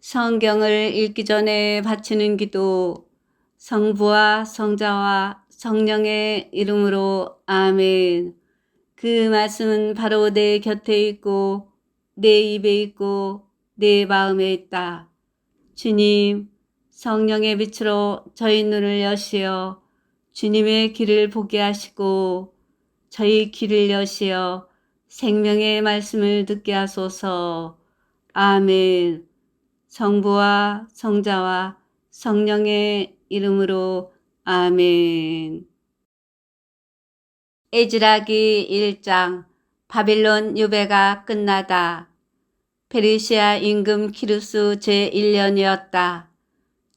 성경을 읽기 전에 바치는 기도. 성부와 성자와 성령의 이름으로 아멘. 그 말씀은 바로 내 곁에 있고 내 입에 있고 내 마음에 있다. 주님, 성령의 빛으로 저희 눈을 여시어 주님의 길을 보게 하시고 저희 귀를 여시어 생명의 말씀을 듣게 하소서. 아멘. 성부와 성자와 성령의 이름으로 아멘. 에즈라기 1장. 바빌론 유배가 끝나다. 페르시아 임금 키루스 제1년이었다.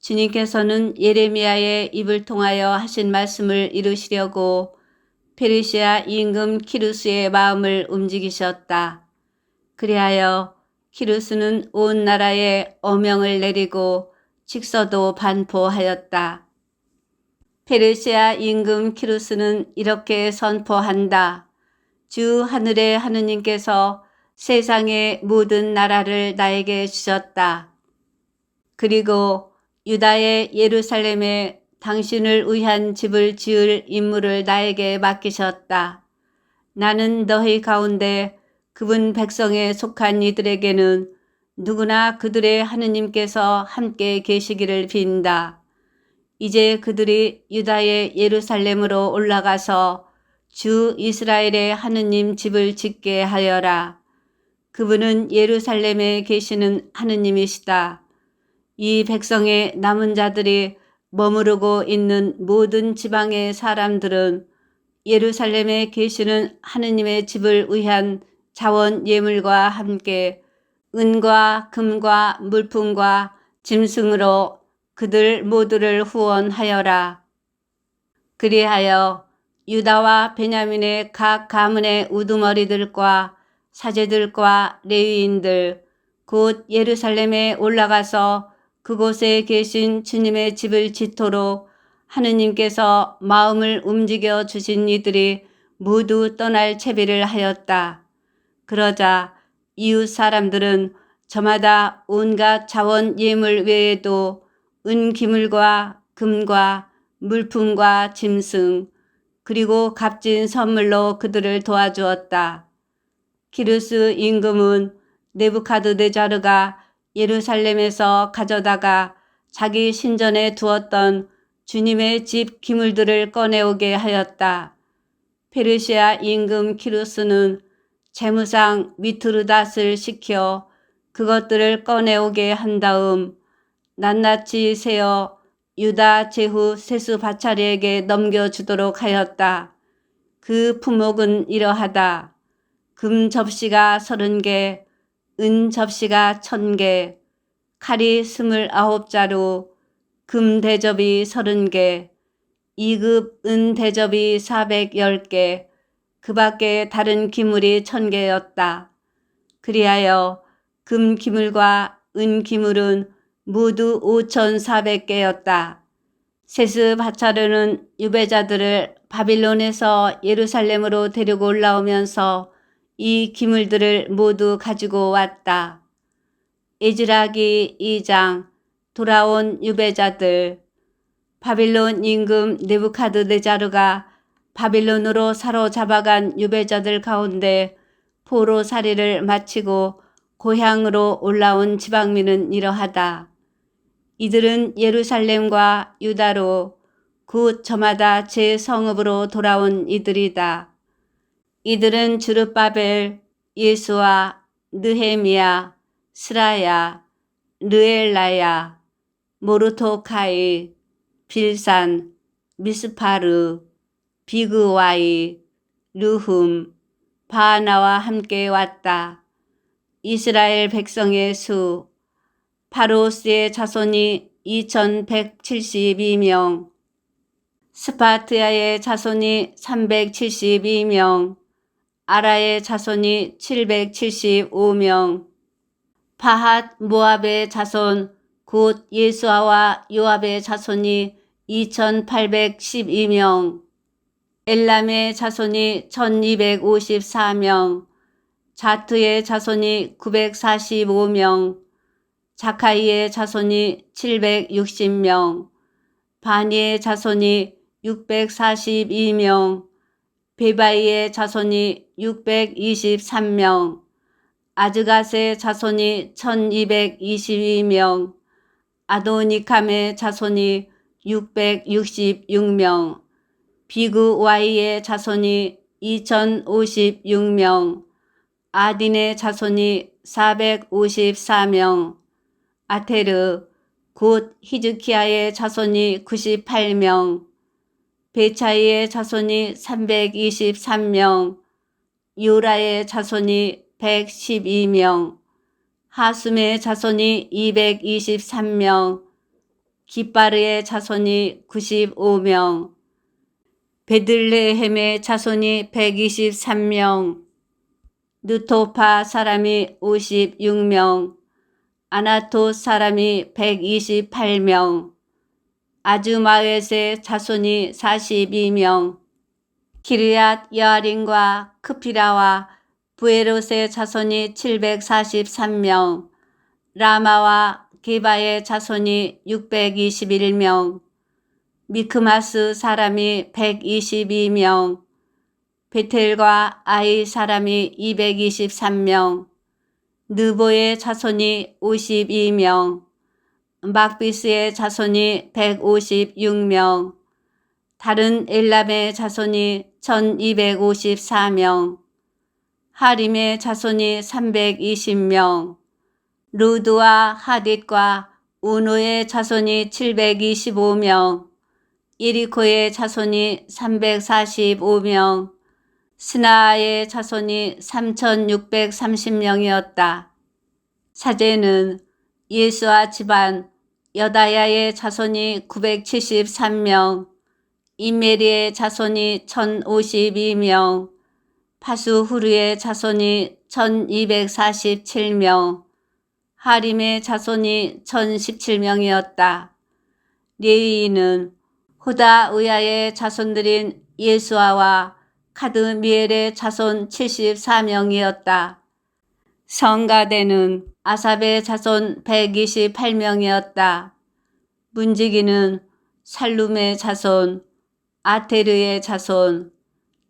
주님께서는 예레미야의 입을 통하여 하신 말씀을 이루시려고 페르시아 임금 키루스의 마음을 움직이셨다. 그리하여 키루스는 온 나라에 어명을 내리고 직서도 반포하였다. 페르시아 임금 키루스는 이렇게 선포한다. 주 하늘의 하느님께서 세상의 모든 나라를 나에게 주셨다. 그리고 유다의 예루살렘에 당신을 위한 집을 지을 임무를 나에게 맡기셨다. 나는 너희 가운데 그분 백성에 속한 이들에게는 누구나 그들의 하느님께서 함께 계시기를 빈다. 이제 그들이 유다의 예루살렘으로 올라가서 주 이스라엘의 하느님 집을 짓게 하여라. 그분은 예루살렘에 계시는 하느님이시다. 이 백성의 남은 자들이 머무르고 있는 모든 지방의 사람들은 예루살렘에 계시는 하느님의 집을 위한 자원 예물과 함께 은과 금과 물품과 짐승으로 그들 모두를 후원하여라. 그리하여 유다와 베냐민의 각 가문의 우두머리들과 사제들과 레위인들 곧 예루살렘에 올라가서 그곳에 계신 주님의 집을 짓도록 하느님께서 마음을 움직여 주신 이들이 모두 떠날 채비를 하였다. 그러자 이웃 사람들은 저마다 온갖 자원 예물 외에도 은기물과 금과 물품과 짐승 그리고 값진 선물로 그들을 도와주었다. 키루스 임금은 느부갓네자르가 예루살렘에서 가져다가 자기 신전에 두었던 주님의 집 기물들을 꺼내오게 하였다. 페르시아 임금 키루스는 재무상 미트르닷을 시켜 그것들을 꺼내오게 한 다음 낱낱이 세어 유다 제후 세스바차리에게 넘겨주도록 하였다. 그 품목은 이러하다. 금 접시가 30개, 은 접시가 1000개, 칼이 29자루, 금 대접이 30개, 2급 은 대접이 410개, 그 밖에 다른 기물이 1000개였다. 그리하여 금 기물과 은 기물은 모두 5400개였다. 세스바차르는 유배자들을 바빌론에서 예루살렘으로 데리고 올라오면서 이 기물들을 모두 가지고 왔다. 에즈라기 2장. 돌아온 유배자들. 바빌론 임금 느부갓네자르가 바빌론으로 사로잡아간 유배자들 가운데 포로살이를 마치고 고향으로 올라온 지방민은 이러하다. 이들은 예루살렘과 유다로 곧 저마다 제 성읍으로 돌아온 이들이다. 이들은 주룹바벨, 예수와 느헤미야, 스라야, 르엘라야, 모르토카이, 빌산, 미스파르, 비그와이, 르훔, 바하나와 함께 왔다. 이스라엘 백성의 수, 파로스의 자손이 2172명, 스파트야의 자손이 372명, 아라의 자손이 775명, 바핫 모압의 자손 곧 예수아와 요압의 자손이 2812명, 엘람의 자손이 1254명, 자트의 자손이 945명, 자카이의 자손이 760명, 바니의 자손이 642명, 베바이의 자손이 623명, 아즈갓의 자손이 1222명, 아도니캄의 자손이 666명, 비그와이의 자손이 2056명, 아딘의 자손이 454명, 아테르 곧 히즈키야의 자손이 98명, 베차이의 자손이 323명, 요라의 자손이 112명, 하숨의 자손이 223명, 기빠르의 자손이 95명, 베들레헴의 자손이 123명, 느토파 사람이 56명, 아나토 사람이 128명, 아즈마웻의 자손이 42명, 기르앗 여아림과 크피라와 부에롯의 자손이 743명, 라마와 게바의 자손이 621명, 미크마스 사람이 122명, 베텔과 아이 사람이 223명, 느보의 자손이 52명, 막비스의 자손이 156명, 다른 엘람의 자손이 1254명, 하림의 자손이 320명, 루드와 하딧과 우노의 자손이 725명, 이리코의 자손이 345명, 스나아의 자손이 3630명이었다. 사제는 예수아 집안 여다야의 자손이 973명, 임메리의 자손이 1052명, 파수후르의 자손이 1247명, 하림의 자손이 1017명이었다. 레위인은 호다의야의 자손들인 예수아와 카드미엘의 자손 74명이었다. 성가대는 아삽의 자손 128명이었다. 문지기는 살룸의 자손, 아테르의 자손,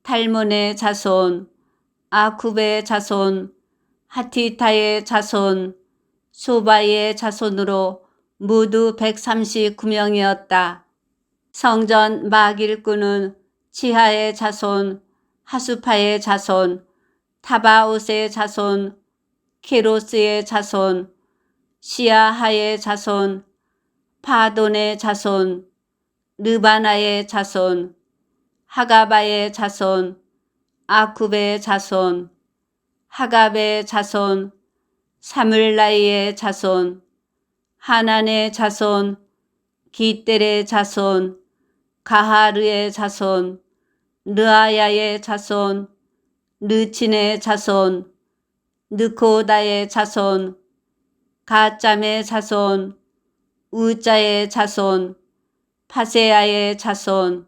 탈몬의 자손, 아쿠베의 자손, 하티타의 자손, 소바이의 자손으로 모두 139명이었다. 성전 막일꾼은 치하의 자손, 하수파의 자손, 타바옷의 자손, 케로스의 자손, 시아하의 자손, 파돈의 자손, 르바나의 자손, 하가바의 자손, 아쿠베의 자손, 하갑의 자손, 사물라이의 자손, 하난의 자손, 기델의 자손, 가하르의 자손, 르아야의 자손, 르친의 자손, 느코다의 자손, 가짬의 자손, 우자의 자손, 파세아의 자손,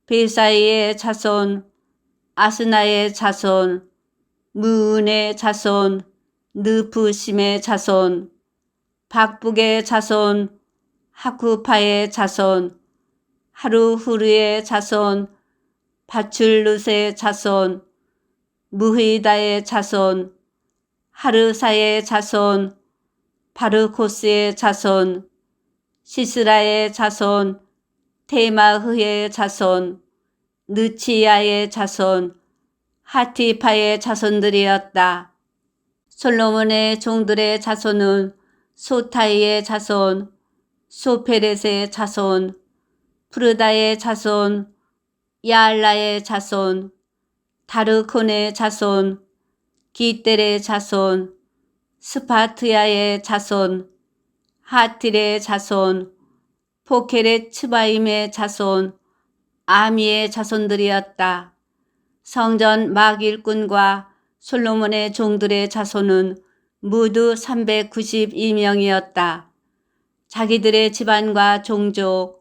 베사이의 자손, 아스나의 자손, 무은의 자손, 느푸심의 자손, 박북의 자손, 하쿠파의 자손, 하루후르의 자손, 바출룻의 자손, 무히다의 자손, 하르사의 자손, 바르코스의 자손, 시스라의 자손, 테마흐의 자손, 느치야의 자손, 하티파의 자손들이었다. 솔로몬의 종들의 자손은 소타이의 자손, 소페렛의 자손, 푸르다의 자손, 야알라의 자손, 다르콘의 자손, 기델의 자손, 스파트야의 자손, 하틸의 자손, 포케렛 츠바임의 자손, 아미의 자손들이었다. 성전 막일꾼과 솔로몬의 종들의 자손은 모두 392명이었다. 자기들의 집안과 종족,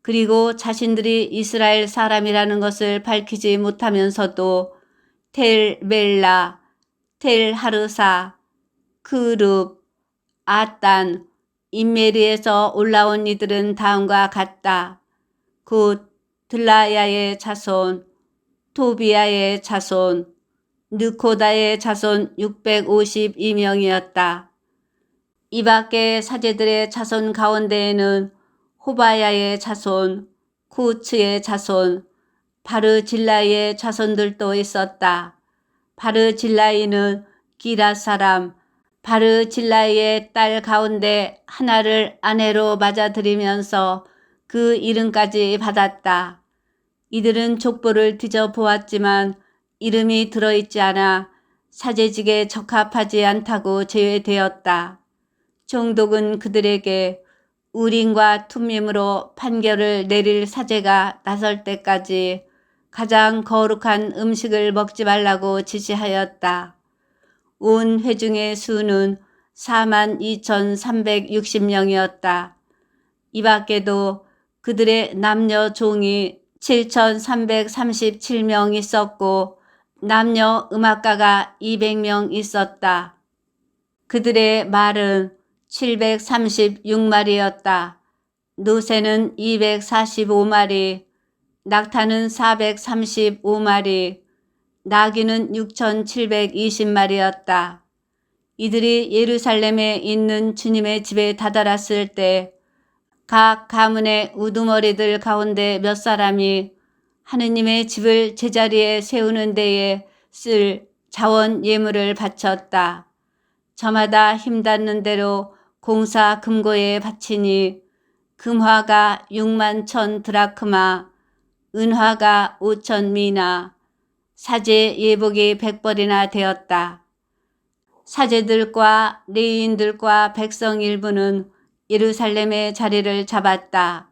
그리고 자신들이 이스라엘 사람이라는 것을 밝히지 못하면서도 텔 멜라, 텔 하르사, 그룹, 아단, 임메리에서 올라온 이들은 다음과 같다. 곧 들라야의 자손, 토비야의 자손, 느코다의 자손 652명이었다. 이 밖에 사제들의 자손 가운데에는 호바야의 자손, 쿠츠의 자손, 바르질라이의 자손들도 있었다. 바르질라이는 기랏 사람, 바르질라이의 딸 가운데 하나를 아내로 맞아들이면서 그 이름까지 받았다. 이들은 족보를 뒤져보았지만 이름이 들어있지 않아 사제직에 적합하지 않다고 제외되었다. 총독은 그들에게 우림과 툼밈으로 판결을 내릴 사제가 나설 때까지 가장 거룩한 음식을 먹지 말라고 지시하였다. 온 회중의 수는 42,360명이었다. 이 밖에도 그들의 남녀 종이 7,337명 있었고 남녀 음악가가 200명 있었다. 그들의 말은 736마리였다. 노새는 245마리, 낙타는 435마리, 나귀는 6,720마리였다. 이들이 예루살렘에 있는 주님의 집에 다다랐을 때 각 가문의 우두머리들 가운데 몇 사람이 하느님의 집을 제자리에 세우는 데에 쓸 자원 예물을 바쳤다. 저마다 힘닿는 대로 공사 금고에 바치니 금화가 6만 1,000 드라크마, 은화가 5,000 미나, 사제 예복이 100벌이나 되었다. 사제들과 레위인들과 백성 일부는 예루살렘의 자리를 잡았다.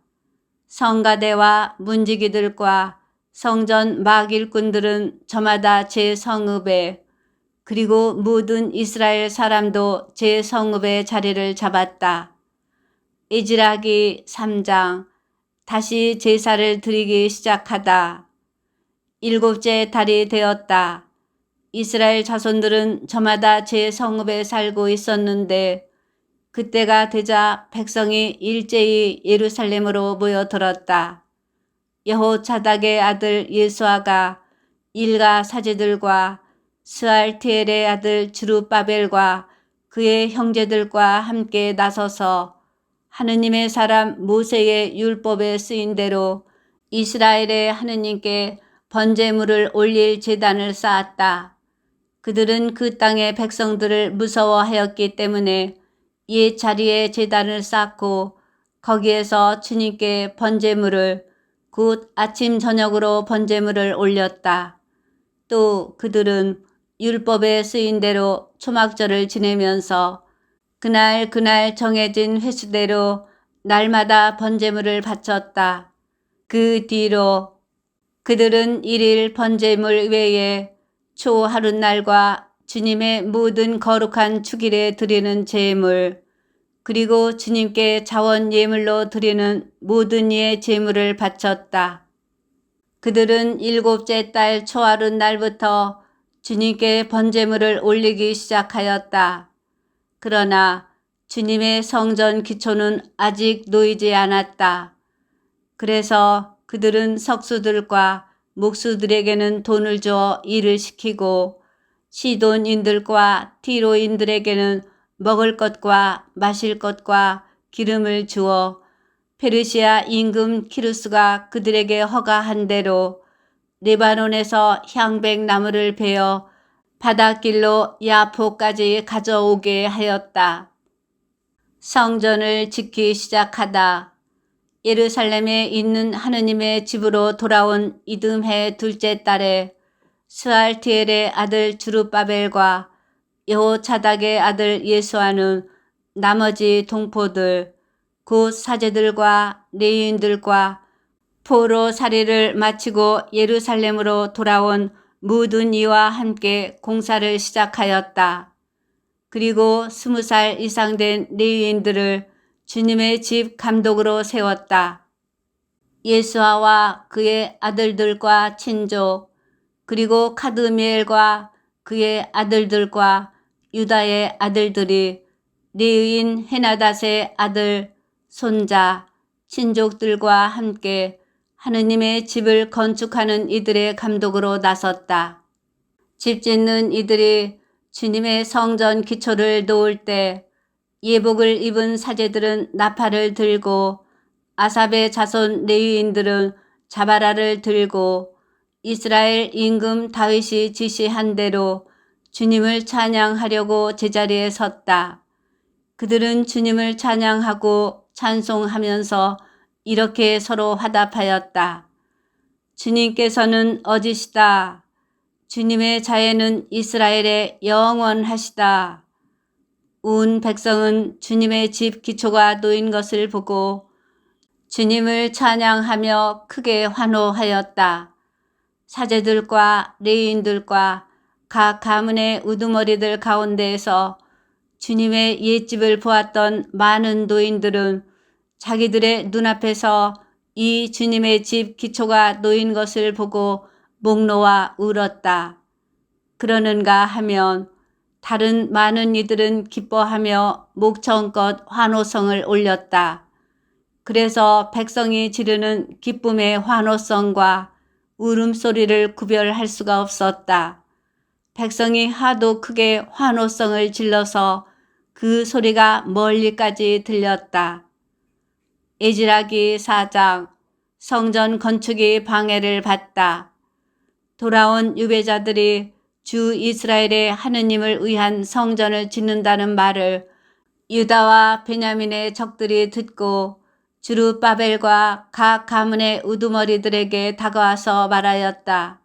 성가대와 문지기들과 성전 막 일꾼들은 저마다 제 성읍에, 그리고 모든 이스라엘 사람도 제 성읍의 자리를 잡았다. 에즈라기 3장. 다시 제사를 드리기 시작하다. 7째 달이 되었다. 이스라엘 자손들은 저마다 제 성읍에 살고 있었는데 그때가 되자 백성이 일제히 예루살렘으로 모여들었다. 여호자닥의 아들 예수아가 일가 사제들과 스알티엘의 아들 스룹바벨과 그의 형제들과 함께 나서서 하느님의 사람 모세의 율법에 쓰인 대로 이스라엘의 하느님께 번제물을 올릴 제단을 쌓았다. 그들은 그 땅의 백성들을 무서워하였기 때문에 옛 자리에 제단을 쌓고 거기에서 주님께 번제물을 곧 아침 저녁으로 번제물을 올렸다. 또 그들은 율법에 쓰인 대로 초막절을 지내면서 그날 정해진 횟수대로 날마다 번제물을 바쳤다. 그 뒤로 그들은 1일 번제물 외에 초 하룻날과 주님의 모든 거룩한 축일에 드리는 제물, 그리고 주님께 자원 예물로 드리는 모든 이의 제물을 바쳤다. 그들은 7째 달 초하룻 날부터 주님께 번제물을 올리기 시작하였다. 그러나 주님의 성전 기초는 아직 놓이지 않았다. 그래서 그들은 석수들과 목수들에게는 돈을 주어 일을 시키고 시돈인들과 티로인들에게는 먹을 것과 마실 것과 기름을 주어 페르시아 임금 키루스가 그들에게 허가한 대로 레바논에서 향백나무를 베어 바닷길로 야포까지 가져오게 하였다. 성전을 짓기 시작하다. 예루살렘에 있는 하느님의 집으로 돌아온 이듬해 2째 달에 스알티엘의 아들 스룹바벨과 여호자닥의 아들 예수아는 나머지 동포들 곧 사제들과 레위인들과 포로살이를 마치고 예루살렘으로 돌아온 모든 이와 함께 공사를 시작하였다. 그리고 20살 이상 된 레위인들을 주님의 집 감독으로 세웠다. 예수아와 그의 아들들과 친족 그리고 카드미엘과 그의 아들들과 유다의 아들들이 레위인 헤나닷의 아들, 손자, 친족들과 함께 하느님의 집을 건축하는 이들의 감독으로 나섰다. 집 짓는 이들이 주님의 성전 기초를 놓을 때 예복을 입은 사제들은 나팔을 들고 아삽의 자손 레위인들은 자바라를 들고 이스라엘 임금 다윗이 지시한 대로 주님을 찬양하려고 제자리에 섰다. 그들은 주님을 찬양하고 찬송하면서 이렇게 서로 화답하였다. 주님께서는 어지시다. 주님의 자애는 이스라엘에 영원하시다. 온 백성은 주님의 집 기초가 놓인 것을 보고 주님을 찬양하며 크게 환호하였다. 사제들과 레위인들과 각 가문의 우두머리들 가운데에서 주님의 옛집을 보았던 많은 노인들은 자기들의 눈앞에서 이 주님의 집 기초가 놓인 것을 보고 목 놓아 울었다. 그러는가 하면 다른 많은 이들은 기뻐하며 목청껏 환호성을 올렸다. 그래서 백성이 지르는 기쁨의 환호성과 울음소리를 구별할 수가 없었다. 백성이 하도 크게 환호성을 질러서 그 소리가 멀리까지 들렸다. 에즈라기 4장. 성전 건축이 방해를 받다. 돌아온 유배자들이 주 이스라엘의 하느님을 위한 성전을 짓는다는 말을 유다와 베냐민의 적들이 듣고 주룹바벨과 각 가문의 우두머리들에게 다가와서 말하였다.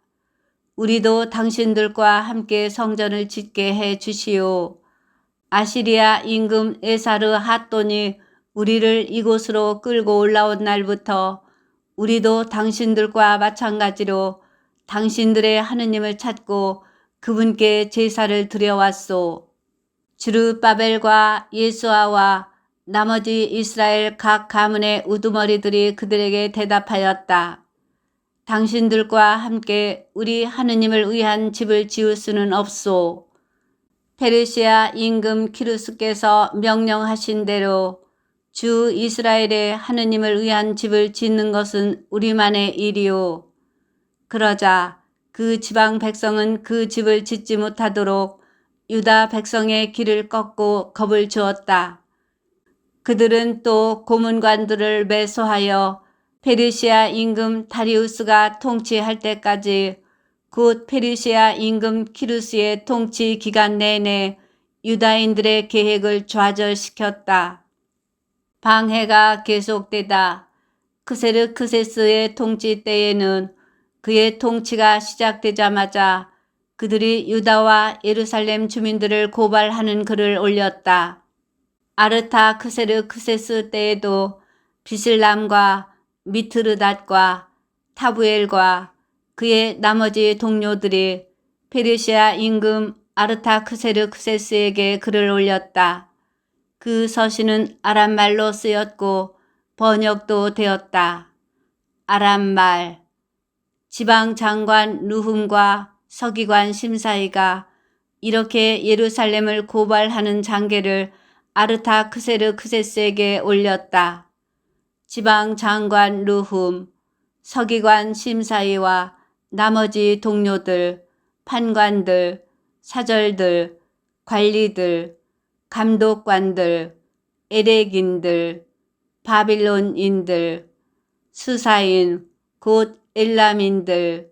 우리도 당신들과 함께 성전을 짓게 해 주시오. 아시리아 임금 에사르 핫돈이 우리를 이곳으로 끌고 올라온 날부터 우리도 당신들과 마찬가지로 당신들의 하느님을 찾고 그분께 제사를 드려왔소. 주룹바벨과 예수아와 나머지 이스라엘 각 가문의 우두머리들이 그들에게 대답하였다. 당신들과 함께 우리 하느님을 위한 집을 지을 수는 없소. 페르시아 임금 키루스께서 명령하신 대로 주 이스라엘의 하느님을 위한 집을 짓는 것은 우리만의 일이오. 그러자 그 지방 백성은 그 집을 짓지 못하도록 유다 백성의 길을 꺾고 겁을 주었다. 그들은 또 고문관들을 매소하여 페르시아 임금 다리우스가 통치할 때까지 곧 페르시아 임금 키루스의 통치 기간 내내 유다인들의 계획을 좌절시켰다. 방해가 계속되다 크세르크세스의 통치 때에는 그의 통치가 시작되자마자 그들이 유다와 예루살렘 주민들을 고발하는 글을 올렸다. 아르타크세르크세스 때에도 비실람과 미트르닷과 타부엘과 그의 나머지 동료들이 페르시아 임금 아르타크세르크세스에게 글을 올렸다. 그 서신은 아람말로 쓰였고 번역도 되었다. 아람말. 지방 장관 누훔과 서기관 심사이가 이렇게 예루살렘을 고발하는 장계를 아르타크세르크세스에게 올렸다. 지방 장관 누훔, 서기관 심사이와 나머지 동료들, 판관들, 사절들, 관리들, 감독관들, 에렉인들, 바빌론인들, 수사인, 곧 엘람인들,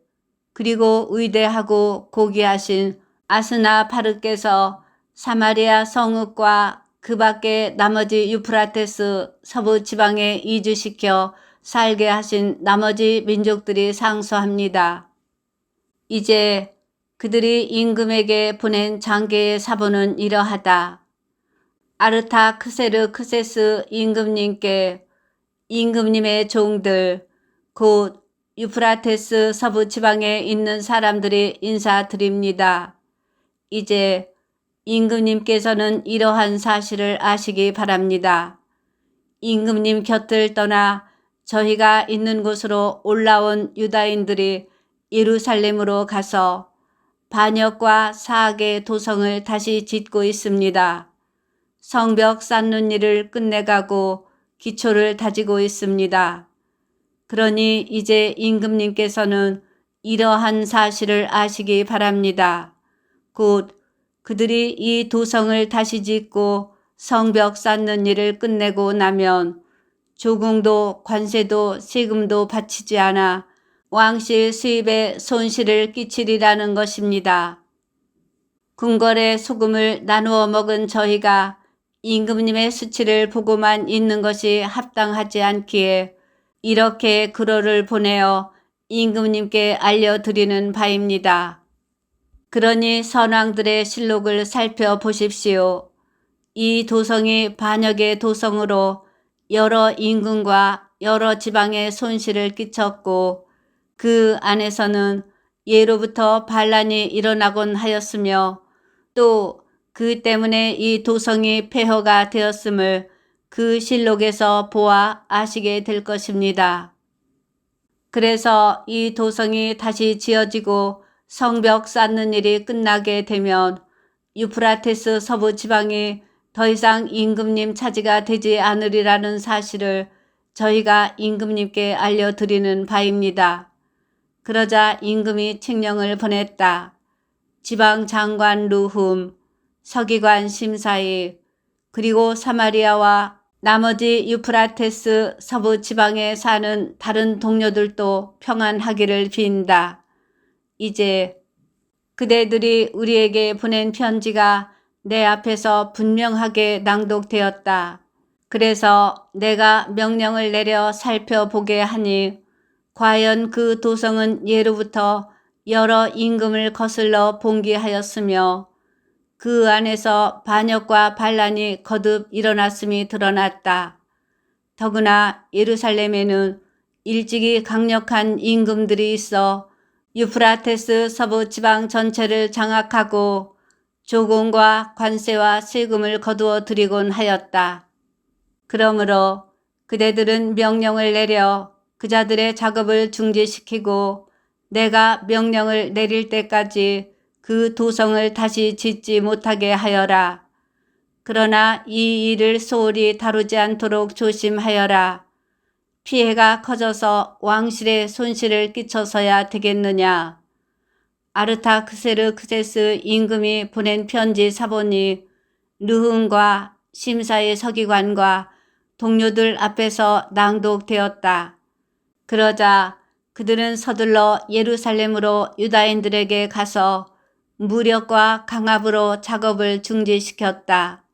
그리고 위대하고 고귀하신 아스나파르께서 사마리아 성읍과 그 밖에 나머지 유프라테스 서부 지방에 이주시켜 살게 하신 나머지 민족들이 상소합니다. 이제 그들이 임금에게 보낸 장계의 사본은 이러하다. 아르타크세르크세스 임금님께 임금님의 종들 곧 유프라테스 서부 지방에 있는 사람들이 인사드립니다. 이제 임금님께서는 이러한 사실을 아시기 바랍니다. 임금님 곁을 떠나 저희가 있는 곳으로 올라온 유다인들이 예루살렘으로 가서 반역과 사악의 도성을 다시 짓고 있습니다. 성벽 쌓는 일을 끝내가고 기초를 다지고 있습니다. 그러니 이제 임금님께서는 이러한 사실을 아시기 바랍니다. 곧 그들이 이 도성을 다시 짓고 성벽 쌓는 일을 끝내고 나면 조공도 관세도 세금도 바치지 않아 왕실 수입에 손실을 끼치리라는 것입니다. 궁궐의 소금을 나누어 먹은 저희가 임금님의 수치를 보고만 있는 것이 합당하지 않기에 이렇게 글호를 보내어 임금님께 알려드리는 바입니다. 그러니 선왕들의 실록을 살펴보십시오. 이 도성이 반역의 도성으로 여러 임금과 여러 지방에 손실을 끼쳤고 그 안에서는 예로부터 반란이 일어나곤 하였으며 또 그 때문에 이 도성이 폐허가 되었음을 그 실록에서 보아 아시게 될 것입니다. 그래서 이 도성이 다시 지어지고 성벽 쌓는 일이 끝나게 되면 유프라테스 서부 지방이 더 이상 임금님 차지가 되지 않으리라는 사실을 저희가 임금님께 알려드리는 바입니다. 그러자 임금이 칙령을 보냈다. 지방 장관 루훔, 서기관 심사이, 그리고 사마리아와 나머지 유프라테스 서부 지방에 사는 다른 동료들도 평안하기를 빈다. 이제 그대들이 우리에게 보낸 편지가 내 앞에서 분명하게 낭독되었다. 그래서 내가 명령을 내려 살펴보게 하니 과연 그 도성은 예로부터 여러 임금을 거슬러 봉기하였으며 그 안에서 반역과 반란이 거듭 일어났음이 드러났다. 더구나 예루살렘에는 일찍이 강력한 임금들이 있어 유프라테스 서부 지방 전체를 장악하고 조공과 관세와 세금을 거두어 들이곤 하였다. 그러므로 그대들은 명령을 내려 그 자들의 작업을 중지시키고 내가 명령을 내릴 때까지 그 도성을 다시 짓지 못하게 하여라. 그러나 이 일을 소홀히 다루지 않도록 조심하여라. 피해가 커져서 왕실에 손실을 끼쳐서야 되겠느냐. 아르타크세르크세스 임금이 보낸 편지 사본이 르훔과 심사의 서기관과 동료들 앞에서 낭독되었다. 그러자 그들은 서둘러 예루살렘으로 유다인들에게 가서 무력과 강압으로 작업을 중지시켰다.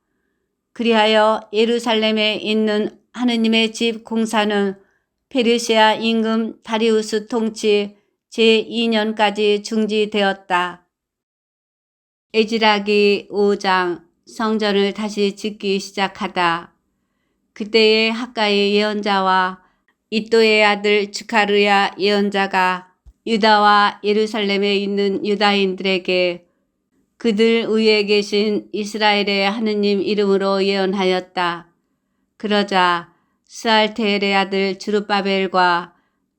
그리하여 예루살렘에 있는 하느님의 집 공사는 페르시아 임금 다리우스 통치 제2년까지 중지되었다. 에즈라기 5장 성전을 다시 짓기 시작하다. 그때에 학가의 예언자와 이또의 아들 즈카르야 예언자가 유다와 예루살렘에 있는 유다인들에게 그들 위에 계신 이스라엘의 하느님 이름으로 예언하였다. 그러자 스알테엘의 아들 주룹바벨과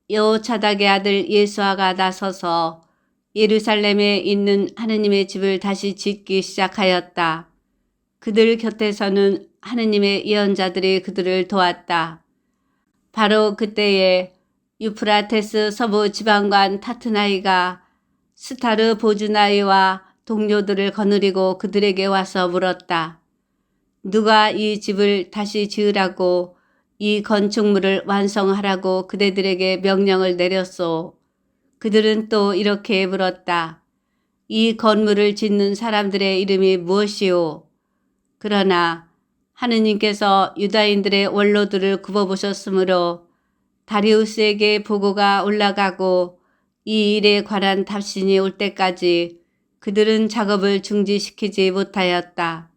여호차닥의 아들 예수아가 나서서 예루살렘에 있는 하느님의 집을 다시 짓기 시작하였다. 그들 곁에서는 하느님의 예언자들이 그들을 도왔다. 바로 그때에 유프라테스 서부 지방관 타트나이가 스타르 보즈나이와 동료들을 거느리고 그들에게 와서 물었다. 누가 이 집을 다시 지으라고 이 건축물을 완성하라고 그대들에게 명령을 내렸소. 그들은 또 이렇게 물었다. 이 건물을 짓는 사람들의 이름이 무엇이오? 그러나 하느님께서 유다인들의 원로들을 굽어보셨으므로 다리우스에게 보고가 올라가고 이 일에 관한 답신이 올 때까지 그들은 작업을 중지시키지 못하였다.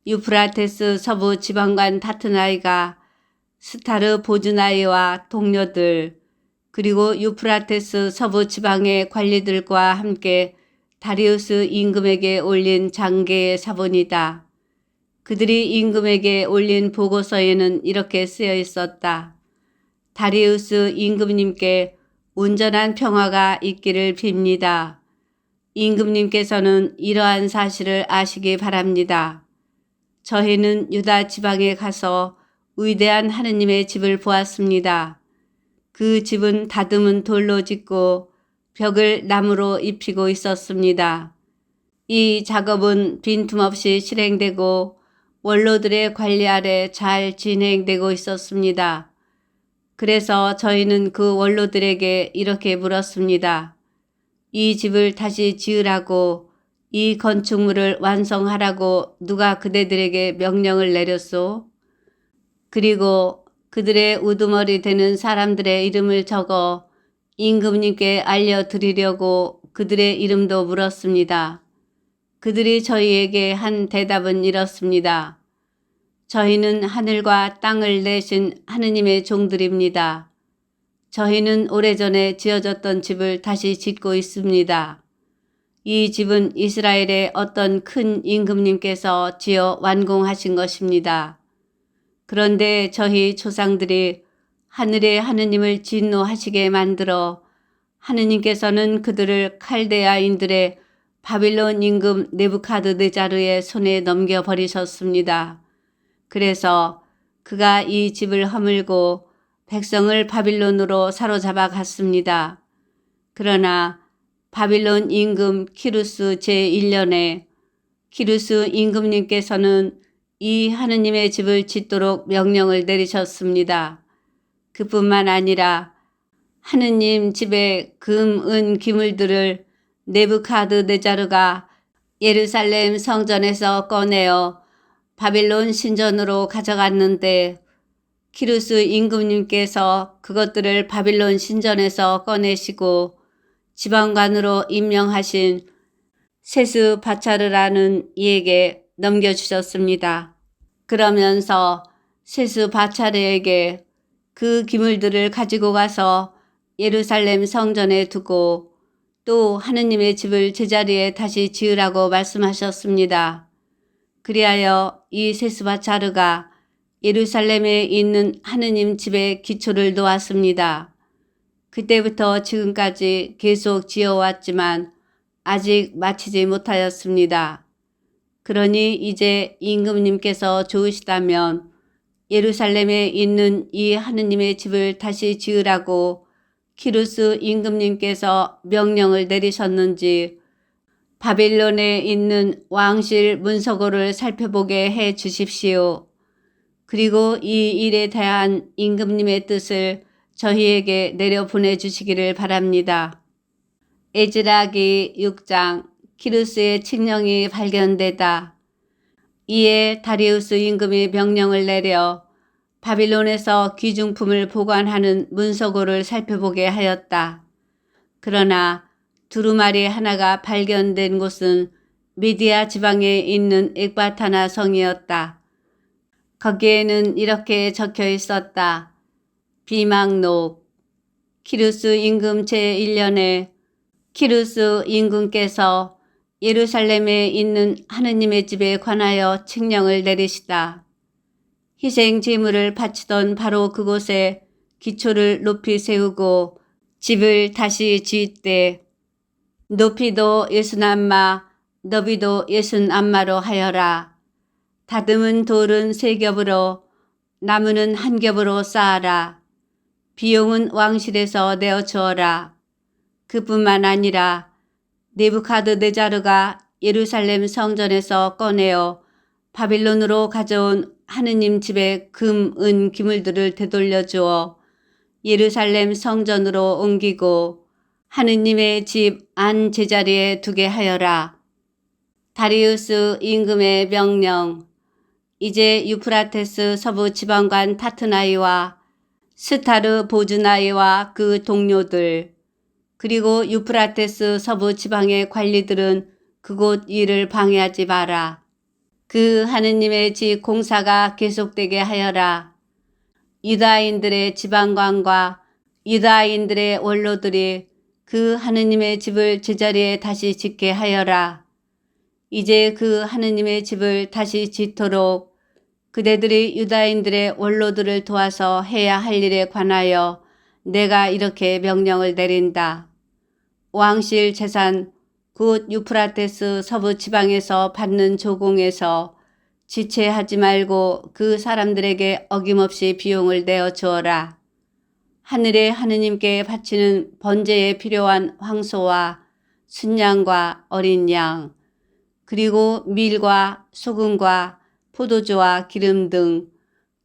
유프라테스 서부 지방관 타트나이가 스타르 보즈나이와 동료들 그리고 유프라테스 서부 지방의 관리들과 함께 다리우스 임금에게 올린 장계의 사본이다. 그들이 임금에게 올린 보고서에는 이렇게 쓰여 있었다. 다리우스 임금님께 온전한 평화가 있기를 빕니다. 임금님께서는 이러한 사실을 아시기 바랍니다. 저희는 유다 지방에 가서 위대한 하느님의 집을 보았습니다. 그 집은 다듬은 돌로 짓고 벽을 나무로 입히고 있었습니다. 이 작업은 빈틈없이 실행되고 원로들의 관리 아래 잘 진행되고 있었습니다. 그래서 저희는 그 원로들에게 이렇게 물었습니다. 이 집을 다시 지으라고, 이 건축물을 완성하라고 누가 그대들에게 명령을 내렸소? 그리고 그들의 우두머리 되는 사람들의 이름을 적어 임금님께 알려드리려고 그들의 이름도 물었습니다. 그들이 저희에게 한 대답은 이렇습니다. 저희는 하늘과 땅을 내신 하느님의 종들입니다. 저희는 오래전에 지어졌던 집을 다시 짓고 있습니다. 이 집은 이스라엘의 어떤 큰 임금님께서 지어 완공하신 것입니다. 그런데 저희 조상들이 하늘의 하느님을 진노하시게 만들어 하느님께서는 그들을 칼데아인들의 바빌론 임금 느부갓네자르의 손에 넘겨버리셨습니다. 그래서 그가 이 집을 허물고 백성을 바빌론으로 사로잡아 갔습니다. 그러나 바빌론 임금 키루스 제1년에 키루스 임금님께서는 이 하느님의 집을 짓도록 명령을 내리셨습니다. 그뿐만 아니라 하느님 집의 금, 은, 기물들을 느부갓네자르가 예루살렘 성전에서 꺼내어 바빌론 신전으로 가져갔는데 키루스 임금님께서 그것들을 바빌론 신전에서 꺼내시고 지방관으로 임명하신 세스바차르라는 이에게 넘겨주셨습니다. 그러면서 세스바차르에게 그 기물들을 가지고 가서 예루살렘 성전에 두고 또 하느님의 집을 제자리에 다시 지으라고 말씀하셨습니다. 그리하여 이 세스바차르가 예루살렘에 있는 하느님 집의 기초를 놓았습니다. 그때부터 지금까지 계속 지어왔지만 아직 마치지 못하였습니다. 그러니 이제 임금님께서 좋으시다면 예루살렘에 있는 이 하느님의 집을 다시 지으라고 키루스 임금님께서 명령을 내리셨는지 바빌론에 있는 왕실 문서고를 살펴보게 해 주십시오. 그리고 이 일에 대한 임금님의 뜻을 저희에게 내려보내 주시기를 바랍니다. 에즈라기 6장 키루스의 칙령이 발견되다. 이에 다리우스 임금이 명령을 내려 바빌론에서 귀중품을 보관하는 문서고를 살펴보게 하였다. 그러나 두루마리 하나가 발견된 곳은 미디아 지방에 있는 엑바타나 성이었다. 거기에는 이렇게 적혀 있었다. 비망록 키루스 임금 제1년에 키루스 임금께서 예루살렘에 있는 하느님의 집에 관하여 칙령을 내리시다. 희생 제물을 바치던 바로 그곳에 기초를 높이 세우고 집을 다시 지을 높이도 60안마, 너비도 60안마로 하여라. 다듬은 돌은 3겹으로, 나무는 1겹으로 쌓아라. 비용은 왕실에서 내어 주어라. 그뿐만 아니라 느부갓네자르가 예루살렘 성전에서 꺼내어 바빌론으로 가져온 하느님 집의 금, 은, 기물들을 되돌려 주어 예루살렘 성전으로 옮기고 하느님의 집 안 제자리에 두게 하여라. 다리우스 임금의 명령. 이제 유프라테스 서부 지방관 타트나이와 스타르 보즈나이와 그 동료들 그리고 유프라테스 서부 지방의 관리들은 그곳 일을 방해하지 마라. 그 하느님의 집 공사가 계속되게 하여라. 유다인들의 지방관과 유다인들의 원로들이 그 하느님의 집을 제자리에 다시 짓게 하여라. 이제 그 하느님의 집을 다시 짓도록 그대들이 유다인들의 원로들을 도와서 해야 할 일에 관하여 내가 이렇게 명령을 내린다. 왕실 재산 곧 유프라테스 서부 지방에서 받는 조공에서 지체하지 말고 그 사람들에게 어김없이 비용을 내어 주어라. 하늘의 하느님께 바치는 번제에 필요한 황소와 순양과 어린 양, 그리고 밀과 소금과 포도주와 기름 등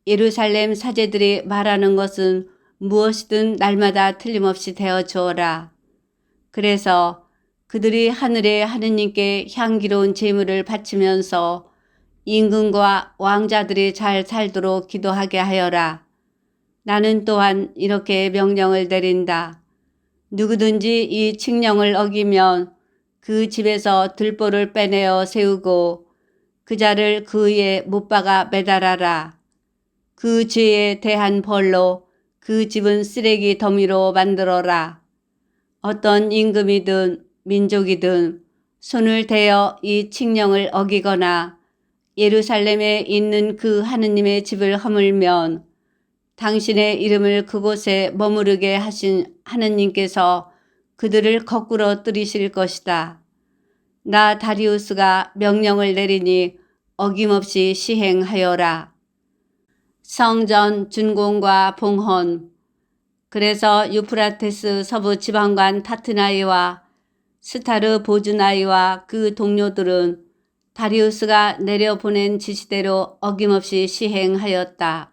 예루살렘 사제들이 말하는 것은 무엇이든 날마다 틀림없이 되어 주어라. 그래서 그들이 하늘의 하느님께 향기로운 제물을 바치면서 임금과 왕자들이 잘 살도록 기도하게 하여라. 나는 또한 이렇게 명령을 내린다. 누구든지 이 칙령을 어기면 그 집에서 들보를 빼내어 세우고 그 자를 그 위에 못 박아 매달아라. 그 죄에 대한 벌로 그 집은 쓰레기 더미로 만들어라. 어떤 임금이든 민족이든 손을 대어 이 칙령을 어기거나 예루살렘에 있는 그 하느님의 집을 허물면 당신의 이름을 그곳에 머무르게 하신 하느님께서 그들을 거꾸로 들이실 것이다. 나 다리우스가 명령을 내리니 어김없이 시행하여라. 성전 준공과 봉헌. 그래서 유프라테스 서부 지방관 타트나이와 스타르 보즈나이와 그 동료들은 다리우스가 내려보낸 지시대로 어김없이 시행하였다.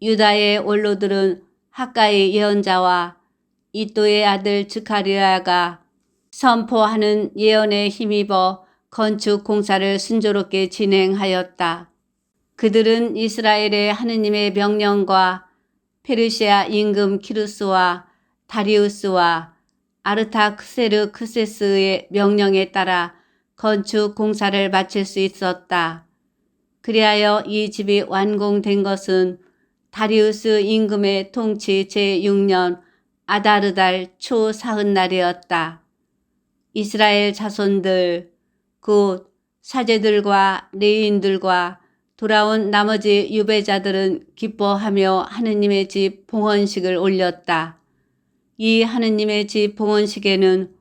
유다의 원로들은 학가의 예언자와 이또의 아들 즈카리아가 선포하는 예언에 힘입어 건축 공사를 순조롭게 진행하였다. 그들은 이스라엘의 하느님의 명령과 페르시아 임금 키루스와 다리우스와 아르타크세르크세스의 명령에 따라 건축 공사를 마칠 수 있었다. 그리하여 이 집이 완공된 것은 다리우스 임금의 통치 제6년 아다르달 초 사흔날이었다. 이스라엘 자손들, 곧 사제들과 레위인들과 돌아온 나머지 유배자들은 기뻐하며 하느님의 집 봉헌식을 올렸다. 이 하느님의 집 봉헌식에는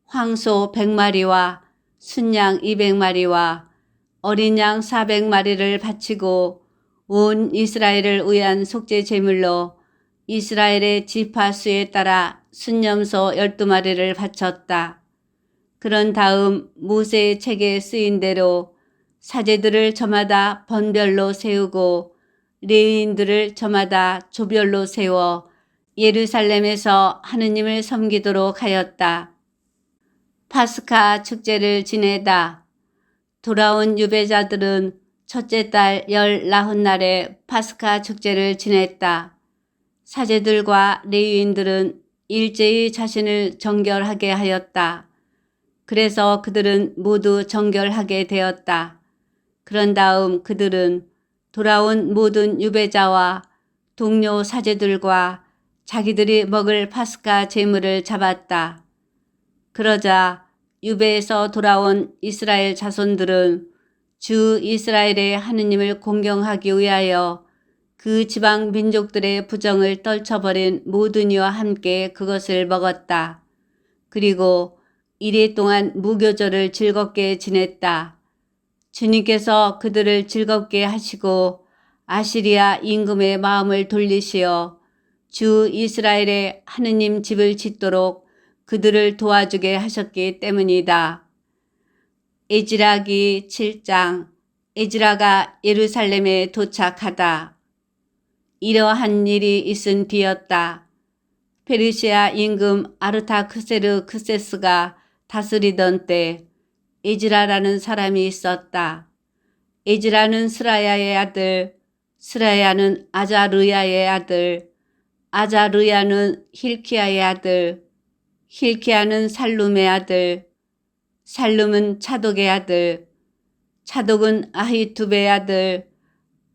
황소 100마리와 순양 200마리와 어린 양 400마리를 바치고 온 이스라엘을 위한 속죄 제물로 이스라엘의 지파 수에 따라 순염소 12마리를 바쳤다. 그런 다음 모세의 책에 쓰인 대로 사제들을 저마다 번별로 세우고 레위인들을 저마다 조별로 세워 예루살렘에서 하느님을 섬기도록 하였다. 파스카 축제를 지내다. 돌아온 유배자들은 첫째 달 19날에 파스카 축제를 지냈다. 사제들과 레위인들은 일제히 자신을 정결하게 하였다. 그래서 그들은 모두 정결하게 되었다. 그런 다음 그들은 돌아온 모든 유배자와 동료 사제들과 자기들이 먹을 파스카 제물을 잡았다. 그러자 유배에서 돌아온 이스라엘 자손들은 주 이스라엘의 하느님을 공경하기 위하여 그 지방 민족들의 부정을 떨쳐버린 모든 이와 함께 그것을 먹었다. 그리고 이래 동안 무교절을 즐겁게 지냈다. 주님께서 그들을 즐겁게 하시고 아시리아 임금의 마음을 돌리시어 주 이스라엘의 하느님 집을 짓도록 그들을 도와주게 하셨기 때문이다. 에즈라기 7장. 에즈라가 예루살렘에 도착하다. 이러한 일이 있은 뒤였다. 페르시아 임금 아르타크세르크세스가 다스리던 때 에즈라라는 사람이 있었다. 에즈라는 스라야의 아들, 스라야는 아자르야의 아들, 아자르야는 힐키야의 아들, 힐키야는 살룸의 아들, 살룸은 차독의 아들, 차독은 아히투베의 아들,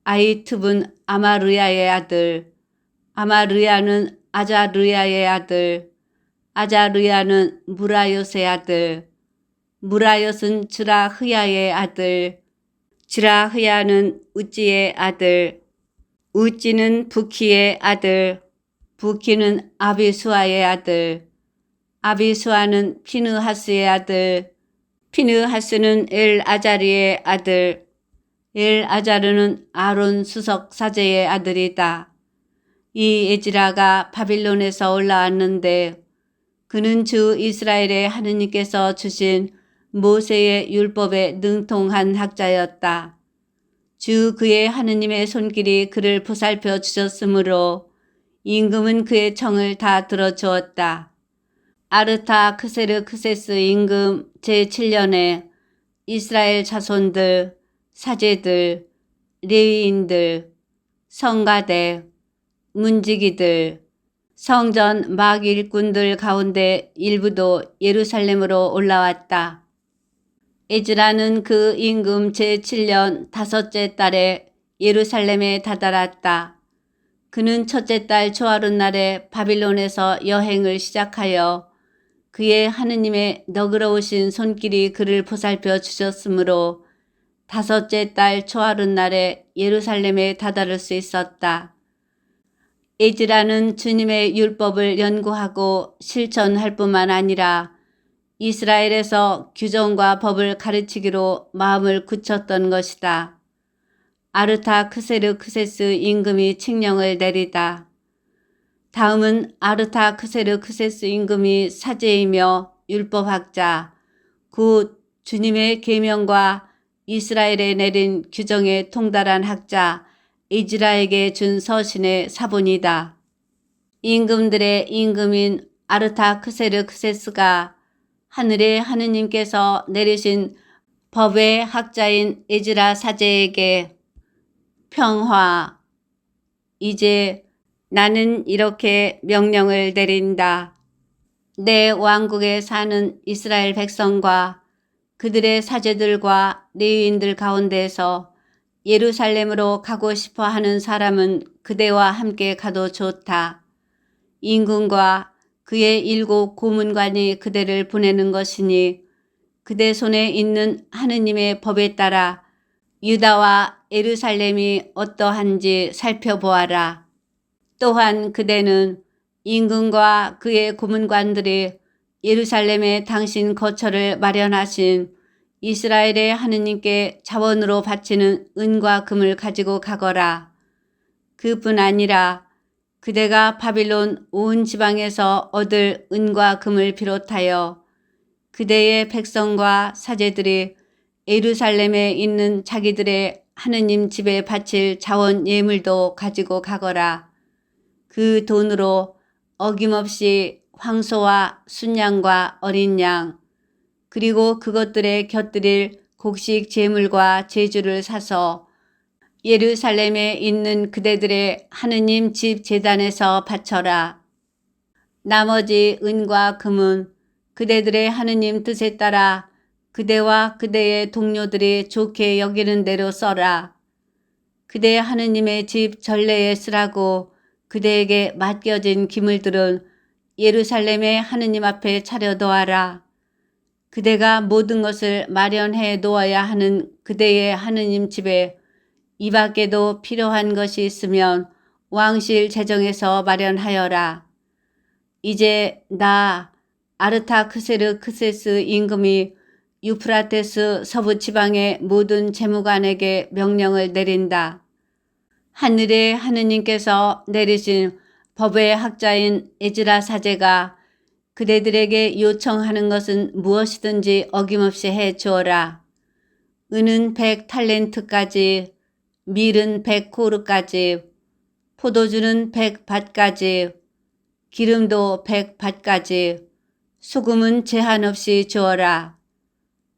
아히투브는 아마르야의 아들, 아마르야는 아자르야의 아들, 아자르야는 무라요스의 아들, 무라요스는 즈라흐야의 아들, 즈라흐야는 우찌의 아들, 우찌는 부키의 아들, 부키는 아비수아의 아들, 아비수아는 피느하스의 아들, 피느하스는 엘아자리의 아들, 엘아자르는 아론 수석 사제의 아들이다. 이 에즈라가 바빌론에서 올라왔는데 그는 주 이스라엘의 하느님께서 주신 모세의 율법에 능통한 학자였다. 주 그의 하느님의 손길이 그를 보살펴 주셨으므로 임금은 그의 청을 다 들어주었다. 아르타크세르크세스 임금 제7년에 이스라엘 자손들, 사제들, 레위인들, 성가대, 문지기들, 성전 막 일꾼들 가운데 일부도 예루살렘으로 올라왔다. 에즈라는 그 임금 제7년 다섯째 달에 예루살렘에 다다랐다. 그는 첫째 달 초하룻날에 바빌론에서 여행을 시작하여 그의 하느님의 너그러우신 손길이 그를 보살펴 주셨으므로 다섯째 달 초하룻날에 예루살렘에 다다를 수 있었다. 에즈라는 주님의 율법을 연구하고 실천할 뿐만 아니라 이스라엘에서 규정과 법을 가르치기로 마음을 굳혔던 것이다. 아르타크세르크세스 임금이 칙령을 내리다. 다음은 아르타크세르크세스 임금이 사제이며 율법학자, 곧 주님의 계명과 이스라엘에 내린 규정에 통달한 학자 에즈라에게 준 서신의 사본이다. 임금들의 임금인 아르타크세르크세스가 하늘의 하느님께서 내리신 법의 학자인 에즈라 사제에게 평화, 이제 나는 이렇게 명령을 내린다. 내 왕국에 사는 이스라엘 백성과 그들의 사제들과 레위인들 가운데서 예루살렘으로 가고 싶어 하는 사람은 그대와 함께 가도 좋다. 임금과 그의 7 고문관이 그대를 보내는 것이니 그대 손에 있는 하느님의 법에 따라 유다와 예루살렘이 어떠한지 살펴보아라. 또한 그대는 임금과 그의 고문관들이 예루살렘에 당신 거처를 마련하신 이스라엘의 하느님께 자원으로 바치는 은과 금을 가지고 가거라. 그뿐 아니라 그대가 바빌론 온 지방에서 얻을 은과 금을 비롯하여 그대의 백성과 사제들이 예루살렘에 있는 자기들의 하느님 집에 바칠 자원 예물도 가지고 가거라. 그 돈으로 어김없이 황소와 순양과 어린 양, 그리고 그것들에 곁들일 곡식 제물과 제주를 사서 예루살렘에 있는 그대들의 하느님 집 제단에서 바쳐라. 나머지 은과 금은 그대들의 하느님 뜻에 따라 그대와 그대의 동료들이 좋게 여기는 대로 써라. 그대 하느님의 집 전례에 쓰라고 그대에게 맡겨진 기물들은 예루살렘의 하느님 앞에 차려놓아라. 그대가 모든 것을 마련해 놓아야 하는 그대의 하느님 집에 이 밖에도 필요한 것이 있으면 왕실 재정에서 마련하여라. 이제 나 아르타크세르크세스 임금이 유프라테스 서부 지방의 모든 재무관에게 명령을 내린다. 하늘의 하느님께서 내리신 법의 학자인 에즈라 사제가 그대들에게 요청하는 것은 무엇이든지 어김없이 해 주어라. 은은 100 탈렌트까지, 밀은 100 코르까지, 포도주는 100밭까지, 기름도 100밭까지, 소금은 제한 없이 주어라.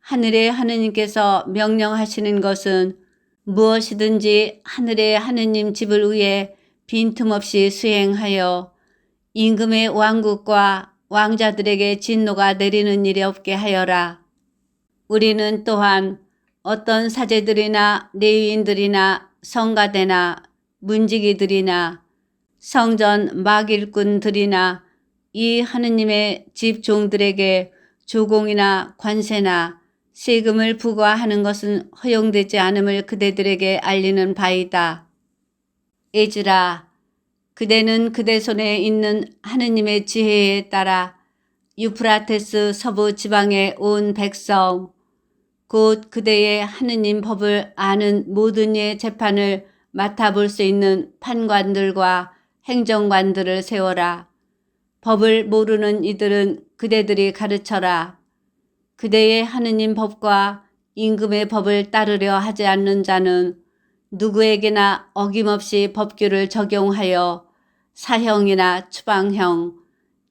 하늘의 하느님께서 명령하시는 것은 무엇이든지 하늘의 하느님 집을 위해 빈틈없이 수행하여 임금의 왕국과 왕자들에게 진노가 내리는 일이 없게 하여라. 우리는 또한 어떤 사제들이나 레위인들이나 성가대나 문지기들이나 성전 막일꾼들이나 이 하느님의 집 종들에게 조공이나 관세나 세금을 부과하는 것은 허용되지 않음을 그대들에게 알리는 바이다. 에즈라, 그대는 그대 손에 있는 하느님의 지혜에 따라 유프라테스 서부 지방의 온 백성, 곧 그대의 하느님 법을 아는 모든 이의 재판을 맡아볼 수 있는 판관들과 행정관들을 세워라. 법을 모르는 이들은 그대들이 가르쳐라. 그대의 하느님 법과 임금의 법을 따르려 하지 않는 자는 누구에게나 어김없이 법규를 적용하여 사형이나 추방형,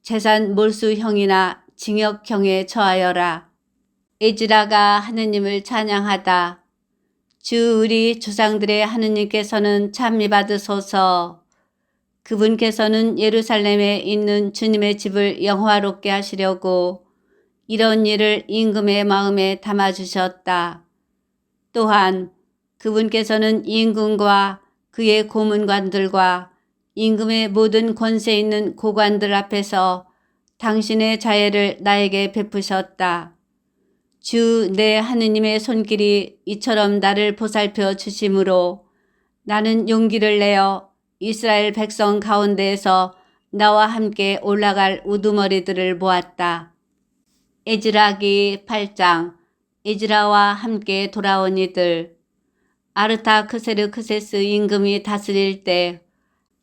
재산 몰수형이나 징역형에 처하여라. 에즈라가 하느님을 찬양하다. 주 우리 조상들의 하느님께서는 찬미 받으소서. 그분께서는 예루살렘에 있는 주님의 집을 영화롭게 하시려고 이런 일을 임금의 마음에 담아주셨다. 또한 그분께서는 임금과 그의 고문관들과 임금의 모든 권세 있는 고관들 앞에서 당신의 자애를 나에게 베푸셨다. 주 내 하느님의 손길이 이처럼 나를 보살펴 주심으로 나는 용기를 내어 이스라엘 백성 가운데에서 나와 함께 올라갈 우두머리들을 모았다. 에즈라기 8장. 에즈라와 함께 돌아온 이들. 아르타크세르크세스 임금이 다스릴 때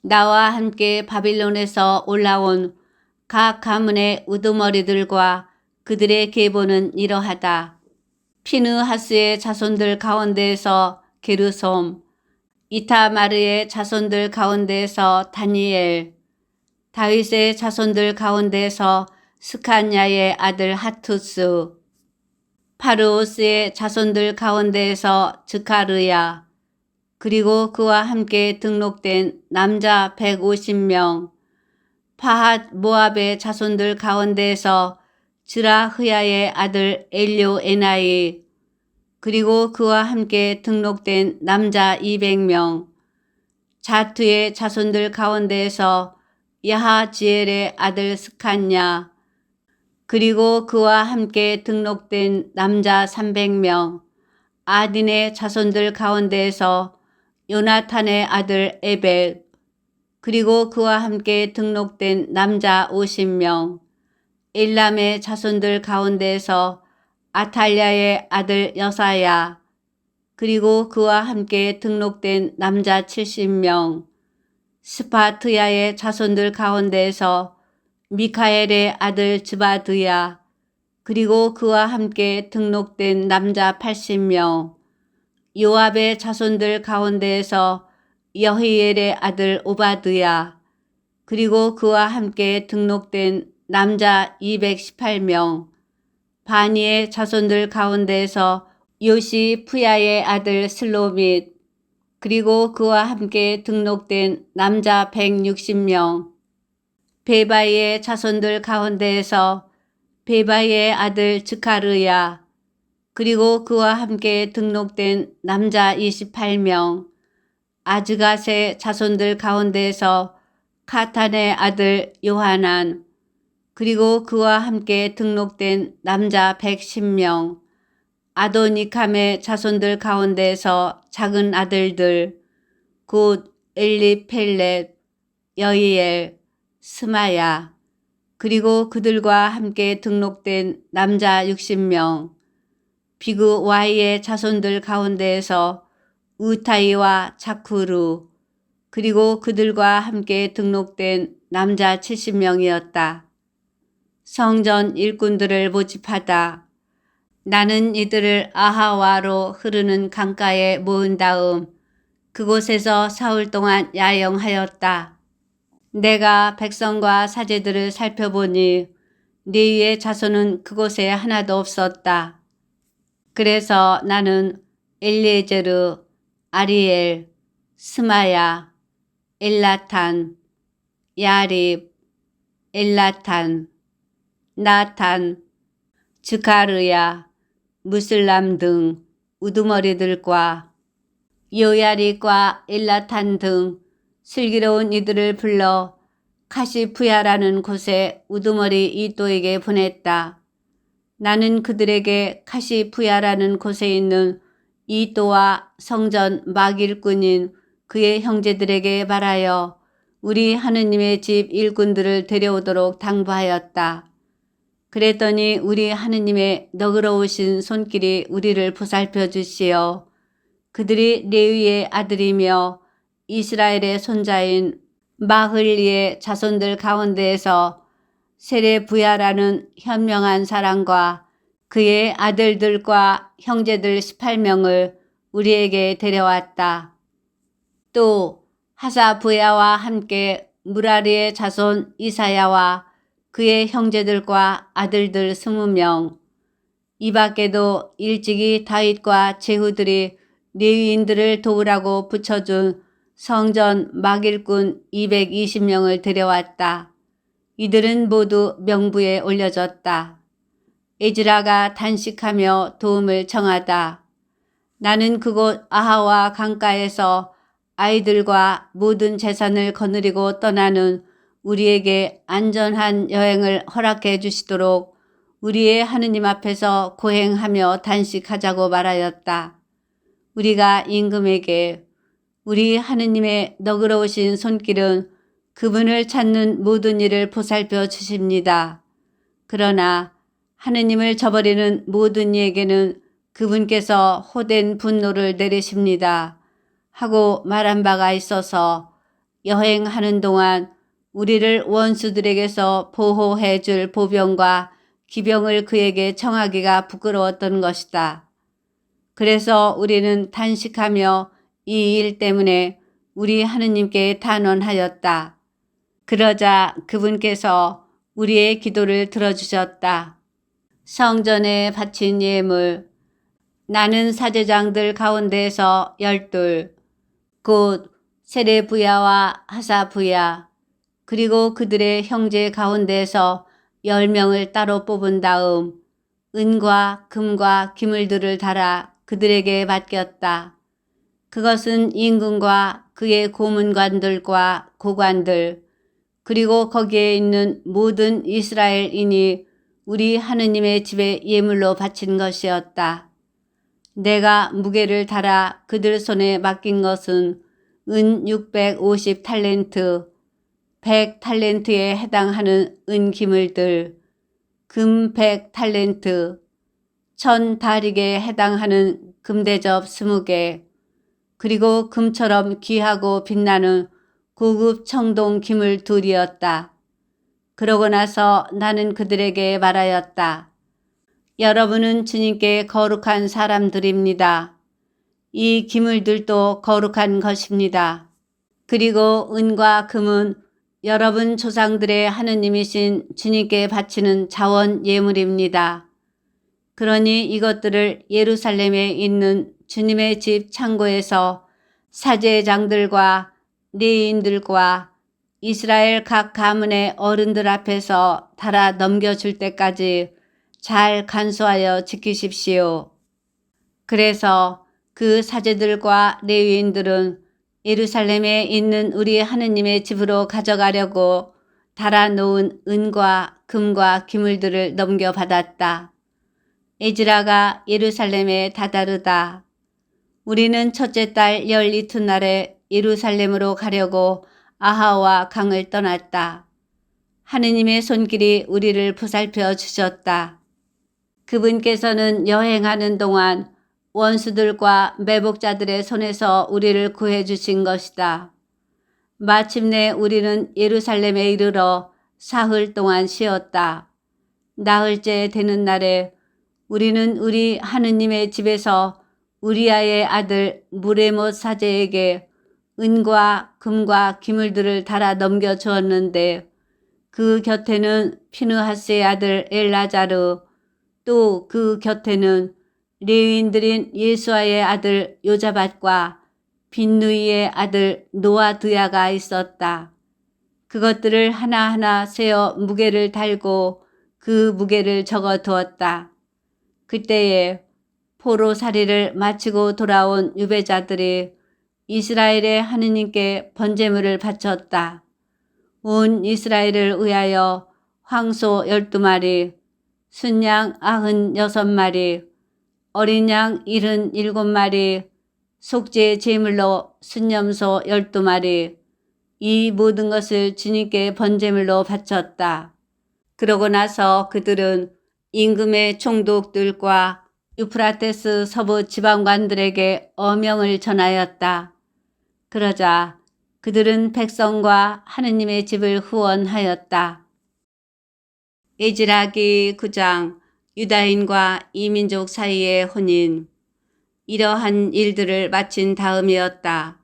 나와 함께 바빌론에서 올라온 각 가문의 우두머리들과 그들의 계보는 이러하다. 피느하스의 자손들 가운데에서 게르솜, 이타마르의 자손들 가운데에서 다니엘, 다윗의 자손들 가운데에서 스칸야의 아들 하투스, 파르오스의 자손들 가운데에서 즈카르야, 그리고 그와 함께 등록된 남자 150명, 파핫 모압의 자손들 가운데에서 즈라흐야의 아들 엘료에나이, 그리고 그와 함께 등록된 남자 200명, 자투의 자손들 가운데에서 야하지엘의 아들 스칸야, 그리고 그와 함께 등록된 남자 300명, 아딘의 자손들 가운데에서 요나탄의 아들 에벨, 그리고 그와 함께 등록된 남자 50명, 엘람의 자손들 가운데에서 아탈랴의 아들 여사야, 그리고 그와 함께 등록된 남자 70명, 스파트야의 자손들 가운데에서 미카엘의 아들 즈바드야, 그리고 그와 함께 등록된 남자 80명, 요압의 자손들 가운데에서 여히엘의 아들 오바드야, 그리고 그와 함께 등록된 남자 218명, 바니의 자손들 가운데에서 요시프야의 아들 슬로밋, 그리고 그와 함께 등록된 남자 160명, 베바이의 자손들 가운데에서 베바이의 아들 즈카르야, 그리고 그와 함께 등록된 남자 28명, 아즈갓의 자손들 가운데에서 카탄의 아들 요하난, 그리고 그와 함께 등록된 남자 110명, 아도니캄의 자손들 가운데에서 작은 아들들, 곧 엘리펠렛, 여이엘, 스마야, 그리고 그들과 함께 등록된 남자 60명, 비그와이의 자손들 가운데에서 우타이와 차쿠루, 그리고 그들과 함께 등록된 남자 70명이었다. 성전 일꾼들을 모집하다. 나는 이들을 아하와로 흐르는 강가에 모은 다음 그곳에서 사흘 동안 야영하였다. 내가 백성과 사제들을 살펴보니 레위의 자손은 그곳에 하나도 없었다. 그래서 나는 엘리에제르, 아리엘, 스마야, 엘라탄, 야립, 엘라탄, 나탄, 즈카르야, 무슬람 등 우두머리들과 요야릭과 엘라탄 등 슬기로운 이들을 불러 카시푸야라는 곳에 우두머리 이또에게 보냈다. 나는 그들에게 카시푸야라는 곳에 있는 이또와 성전 막 일꾼인 그의 형제들에게 말하여 우리 하느님의 집 일꾼들을 데려오도록 당부하였다. 그랬더니 우리 하느님의 너그러우신 손길이 우리를 보살펴 주시어 그들이 레위의 아들이며 이스라엘의 손자인 마흘리의 자손들 가운데에서 세레부야라는 현명한 사람과 그의 아들들과 형제들 18명을 우리에게 데려왔다. 또 하사부야와 함께 무라리의 자손 이사야와 그의 형제들과 아들들 20명, 이 밖에도 일찍이 다윗과 제후들이 레위인들을 도우라고 붙여준 성전 막일꾼 220명을 데려왔다. 이들은 모두 명부에 올려졌다. 에즈라가 단식하며 도움을 청하다. 나는 그곳 아하와 강가에서 아이들과 모든 재산을 거느리고 떠나는 우리에게 안전한 여행을 허락해 주시도록 우리의 하느님 앞에서 고행하며 단식하자고 말하였다. 우리가 임금에게 우리 하느님의 너그러우신 손길은 그분을 찾는 모든 일을 보살펴 주십니다. 그러나 하느님을 저버리는 모든 이에게는 그분께서 호된 분노를 내리십니다. 하고 말한 바가 있어서 여행하는 동안 우리를 원수들에게서 보호해 줄 보병과 기병을 그에게 청하기가 부끄러웠던 것이다. 그래서 우리는 단식하며 이 일 때문에 우리 하느님께 단언하였다. 그러자 그분께서 우리의 기도를 들어주셨다. 성전에 바친 예물, 나는 사제장들 가운데에서 12, 곧 세레부야와 하사부야, 그리고 그들의 형제 가운데에서 10명을 따로 뽑은 다음 은과 금과 기물들을 달아 그들에게 맡겼다. 그것은 임금과 그의 고문관들과 고관들, 그리고 거기에 있는 모든 이스라엘인이 우리 하느님의 집에 예물로 바친 것이었다. 내가 무게를 달아 그들 손에 맡긴 것은 은 650탈렌트, 100탈렌트에 해당하는 은기물들, 금 100탈렌트, 1000다릭에 해당하는 금대접 20개, 그리고 금처럼 귀하고 빛나는 고급 청동 기물 2이었다. 그러고 나서 나는 그들에게 말하였다. 여러분은 주님께 거룩한 사람들입니다. 이 기물들도 거룩한 것입니다. 그리고 은과 금은 여러분 조상들의 하느님이신 주님께 바치는 자원 예물입니다. 그러니 이것들을 예루살렘에 있는 주님의 집 창고에서 사제장들과 레위인들과 이스라엘 각 가문의 어른들 앞에서 달아 넘겨줄 때까지 잘 간수하여 지키십시오. 그래서 그 사제들과 레위인들은 예루살렘에 있는 우리 하느님의 집으로 가져가려고 달아놓은 은과 금과 기물들을 넘겨받았다. 에즈라가 예루살렘에 다다르다. 우리는 첫째 달 열 이튿날에 예루살렘으로 가려고 아하와 강을 떠났다. 하느님의 손길이 우리를 보살펴 주셨다. 그분께서는 여행하는 동안 원수들과 매복자들의 손에서 우리를 구해 주신 것이다. 마침내 우리는 예루살렘에 이르러 사흘 동안 쉬었다. 나흘째 되는 날에 우리는 우리 하느님의 집에서 우리아의 아들 무레못 사제에게 은과 금과 기물들을 달아 넘겨 주었는데 그 곁에는 피느하스의 아들 엘라자르, 또 그 곁에는 레위인들인 예수아의 아들 요자밧과 빈누이의 아들 노아드야가 있었다. 그것들을 하나하나 세어 무게를 달고 그 무게를 적어 두었다. 그때에 포로살이를 마치고 돌아온 유배자들이 이스라엘의 하느님께 번제물을 바쳤다. 온 이스라엘을 위하여 황소 12마리, 순양 96마리, 어린 양 77마리, 속죄 제물로 순염소 12마리, 이 모든 것을 주님께 번제물로 바쳤다. 그러고 나서 그들은 임금의 총독들과 유프라테스 서부 지방관들에게 어명을 전하였다. 그러자 그들은 백성과 하느님의 집을 후원하였다. 에즈라기 9장 유다인과 이민족 사이의 혼인. 이러한 일들을 마친 다음이었다.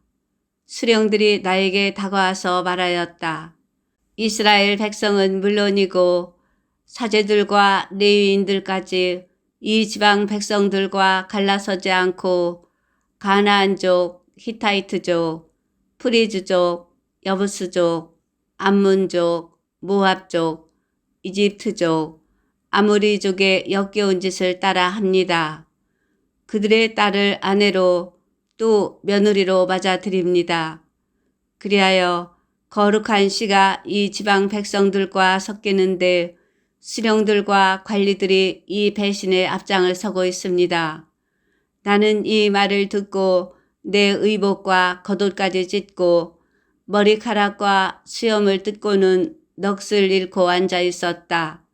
수령들이 나에게 다가와서 말하였다. 이스라엘 백성은 물론이고 사제들과 레위인들까지 이 지방 백성들과 갈라서지 않고 가나안족, 히타이트족, 프리즈족, 여부스족, 암몬족, 모압족, 이집트족, 아모리족의 역겨운 짓을 따라 합니다. 그들의 딸을 아내로 또 며느리로 맞아들입니다. 그리하여 거룩한 씨가 이 지방 백성들과 섞이는데 수령들과 관리들이 이 배신의 앞장을 서고 있습니다. 나는 이 말을 듣고 내 의복과 겉옷까지 찢고 머리카락과 수염을 뜯고는 넋을 잃고 앉아 있었다.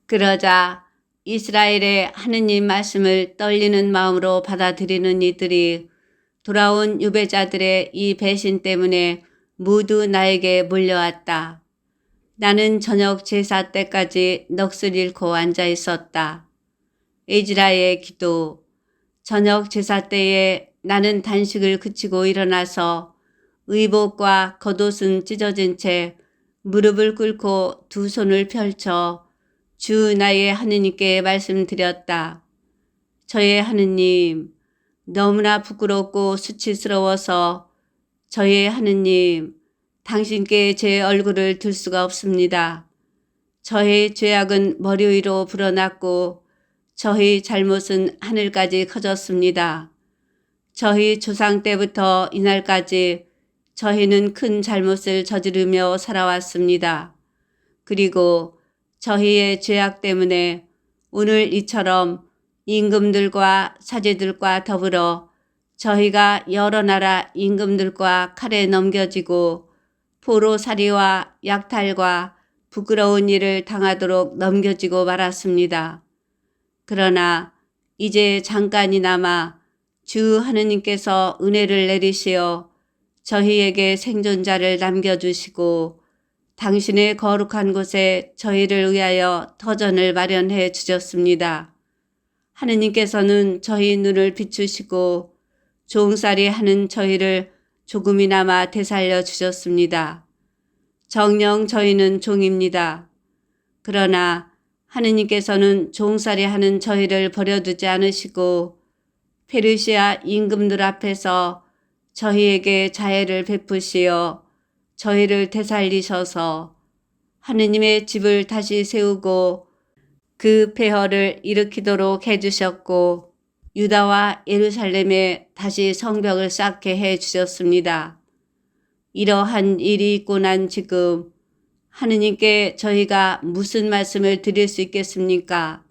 그러자 이스라엘의 하느님 말씀을 떨리는 마음으로 받아들이는 이들이 돌아온 유배자들의 이 배신 때문에 모두 나에게 몰려왔다. 나는 저녁 제사 때까지 넋을 잃고 앉아 있었다. 에즈라의 기도. 저녁 제사 때에 나는 단식을 그치고 일어나서 의복과 겉옷은 찢어진 채 무릎을 꿇고 두 손을 펼쳐 주 나의 하느님께 말씀드렸다. 저의 하느님, 너무나 부끄럽고 수치스러워서 저의 하느님, 당신께 제 얼굴을 들 수가 없습니다. 저의 죄악은 머리 위로 불어났고 저의 잘못은 하늘까지 커졌습니다. 저희 조상 때부터 이날까지 저희는 큰 잘못을 저지르며 살아왔습니다. 그리고 저희의 죄악 때문에 오늘 이처럼 임금들과 사제들과 더불어 저희가 여러 나라 임금들과 칼에 넘겨지고 포로살이와 약탈과 부끄러운 일을 당하도록 넘겨지고 말았습니다. 그러나 이제 잠깐이나마 주 하느님께서 은혜를 내리시어 저희에게 생존자를 남겨주시고 당신의 거룩한 곳에 저희를 위하여 터전을 마련해 주셨습니다. 하느님께서는 저희 눈을 비추시고 종살이 하는 저희를 조금이나마 되살려 주셨습니다. 정녕 저희는 종입니다. 그러나 하느님께서는 종살이 하는 저희를 버려두지 않으시고 페르시아 임금들 앞에서 저희에게 자애를 베푸시어 저희를 되살리셔서 하느님의 집을 다시 세우고 그 폐허를 일으키도록 해주셨고 유다와 예루살렘에 다시 성벽을 쌓게 해주셨습니다. 이러한 일이 있고 난 지금 하느님께 저희가 무슨 말씀을 드릴 수 있겠습니까?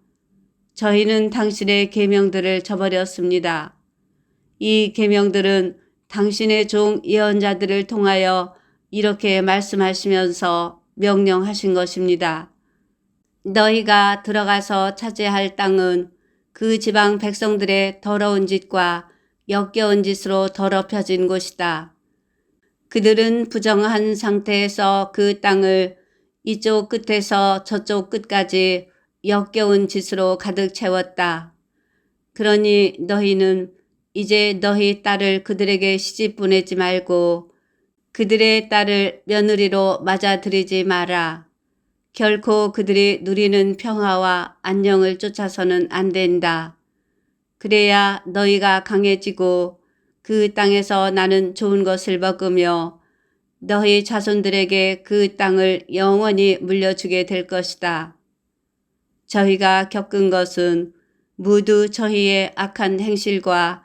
저희는 당신의 계명들을 저버렸습니다. 이 계명들은 당신의 종 예언자들을 통하여 이렇게 말씀하시면서 명령하신 것입니다. 너희가 들어가서 차지할 땅은 그 지방 백성들의 더러운 짓과 역겨운 짓으로 더럽혀진 곳이다. 그들은 부정한 상태에서 그 땅을 이쪽 끝에서 저쪽 끝까지 역겨운 짓으로 가득 채웠다. 그러니 너희는 이제 너희 딸을 그들에게 시집 보내지 말고 그들의 딸을 며느리로 맞아들이지 마라. 결코 그들이 누리는 평화와 안녕을 쫓아서는 안 된다. 그래야 너희가 강해지고 그 땅에서 나는 좋은 것을 먹으며 너희 자손들에게 그 땅을 영원히 물려주게 될 것이다. 저희가 겪은 것은 모두 저희의 악한 행실과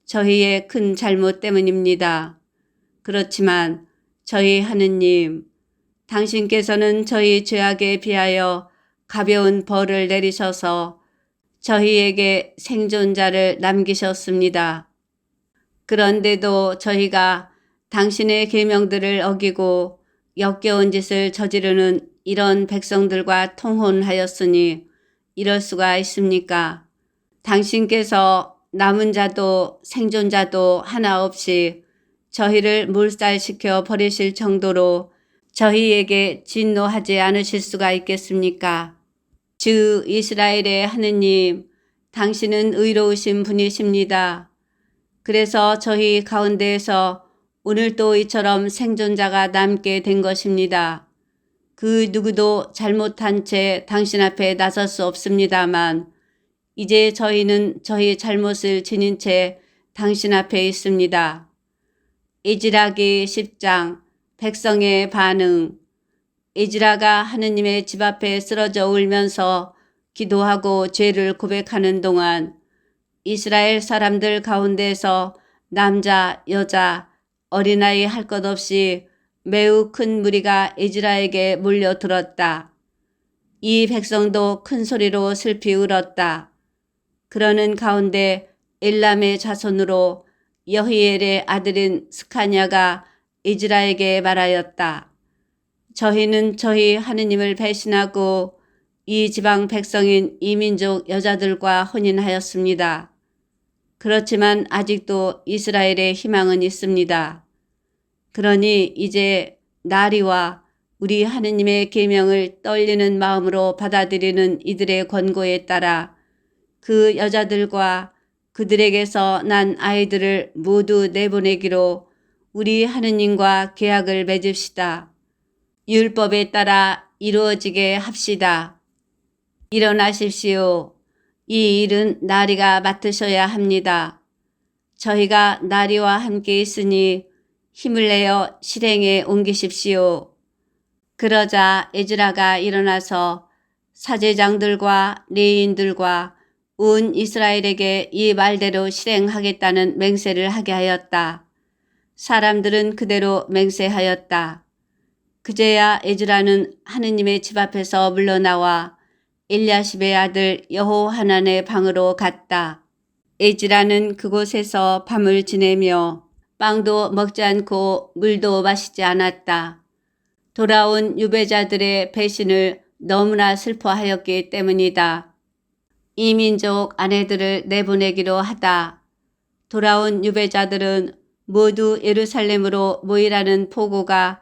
저희의 큰 잘못 때문입니다. 그렇지만 저희 하느님, 당신께서는 저희 죄악에 비하여 가벼운 벌을 내리셔서 저희에게 생존자를 남기셨습니다. 그런데도 저희가 당신의 계명들을 어기고 역겨운 짓을 저지르는 이런 백성들과 통혼하였으니 이럴 수가 있습니까? 당신께서 남은 자도 생존자도 하나 없이 저희를 몰살시켜 버리실 정도로 저희에게 진노하지 않으실 수가 있겠습니까? 주 이스라엘의 하느님, 당신은 의로우신 분이십니다. 그래서 저희 가운데에서 오늘도 이처럼 생존자가 남게 된 것입니다. 그 누구도 잘못한 채 당신 앞에 나설 수 없습니다만 이제 저희는 저희 잘못을 지닌 채 당신 앞에 있습니다. 에즈라기 10장 백성의 반응. 에즈라가 하느님의 집 앞에 쓰러져 울면서 기도하고 죄를 고백하는 동안 이스라엘 사람들 가운데서 남자, 여자, 어린아이 할 것 없이 매우 큰 무리가 에즈라에게 몰려들었다. 이 백성도 큰 소리로 슬피 울었다. 그러는 가운데 엘람의 자손으로 여히엘의 아들인 스카냐가 에즈라에게 말하였다. 저희는 저희 하느님을 배신하고 이 지방 백성인 이민족 여자들과 혼인하였습니다. 그렇지만 아직도 이스라엘의 희망은 있습니다. 그러니 이제 나리와 우리 하느님의 계명을 떨리는 마음으로 받아들이는 이들의 권고에 따라 그 여자들과 그들에게서 난 아이들을 모두 내보내기로 우리 하느님과 계약을 맺읍시다. 율법에 따라 이루어지게 합시다. 일어나십시오. 이 일은 나리가 맡으셔야 합니다. 저희가 나리와 함께 있으니 힘을 내어 실행에 옮기십시오. 그러자 에즈라가 일어나서 사제장들과 레위인들과 온 이스라엘에게 이 말대로 실행하겠다는 맹세를 하게 하였다. 사람들은 그대로 맹세하였다. 그제야 에즈라는 하느님의 집 앞에서 물러나와 엘야십의 아들 여호하난의 방으로 갔다. 에즈라는 그곳에서 밤을 지내며 빵도 먹지 않고 물도 마시지 않았다. 돌아온 유배자들의 배신을 너무나 슬퍼하였기 때문이다. 이민족 아내들을 내보내기로 하다. 돌아온 유배자들은 모두 예루살렘으로 모이라는 포고가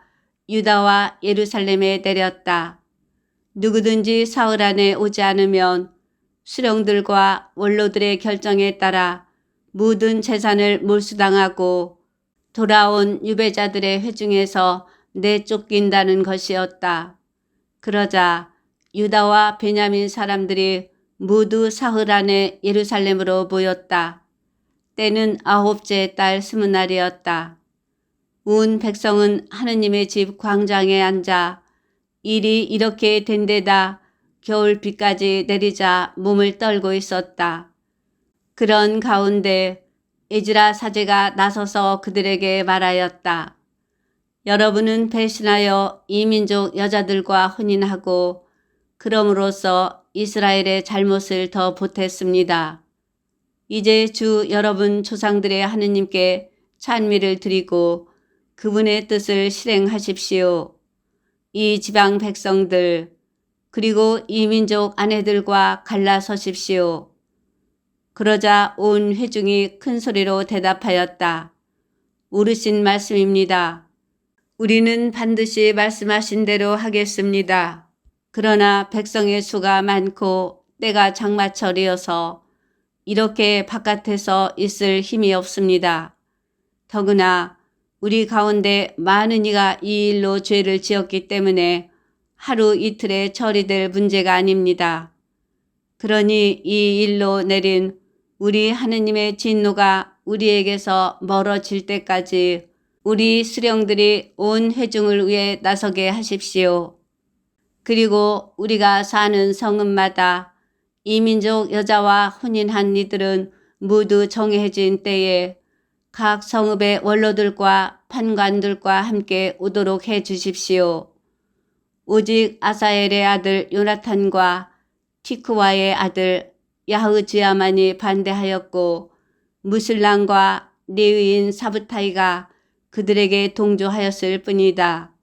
유다와 예루살렘에 내렸다. 누구든지 사흘 안에 오지 않으면 수령들과 원로들의 결정에 따라 모든 재산을 몰수당하고 돌아온 유배자들의 회중에서 내쫓긴다는 것이었다. 그러자 유다와 베냐민 사람들이 모두 사흘 안에 예루살렘으로 모였다. 때는 9째 달 20날이었다. 온 백성은 하느님의 집 광장에 앉아 일이 이렇게 된 데다 겨울비까지 내리자 몸을 떨고 있었다. 그런 가운데 에즈라 사제가 나서서 그들에게 말하였다. 여러분은 배신하여 이민족 여자들과 혼인하고 그럼으로써 이스라엘의 잘못을 더 보탰습니다. 이제 주 여러분 조상들의 하느님께 찬미를 드리고 그분의 뜻을 실행하십시오. 이 지방 백성들 그리고 이민족 아내들과 갈라서십시오. 그러자 온 회중이 큰 소리로 대답하였다. 옳으신 말씀입니다. 우리는 반드시 말씀하신 대로 하겠습니다. 그러나 백성의 수가 많고 때가 장마철이어서 이렇게 바깥에서 있을 힘이 없습니다. 더구나 우리 가운데 많은 이가 이 일로 죄를 지었기 때문에 하루 이틀에 처리될 문제가 아닙니다. 그러니 이 일로 내린 우리 하느님의 진노가 우리에게서 멀어질 때까지 우리 수령들이 온 회중을 위해 나서게 하십시오. 그리고 우리가 사는 성읍마다 이민족 여자와 혼인한 이들은 모두 정해진 때에 각 성읍의 원로들과 판관들과 함께 오도록 해 주십시오. 오직 아사엘의 아들 요나탄과 티크와의 아들 야흐즈야만이 반대하였고 무슬람과 레위인 사브타이가 그들에게 동조하였을 뿐이다.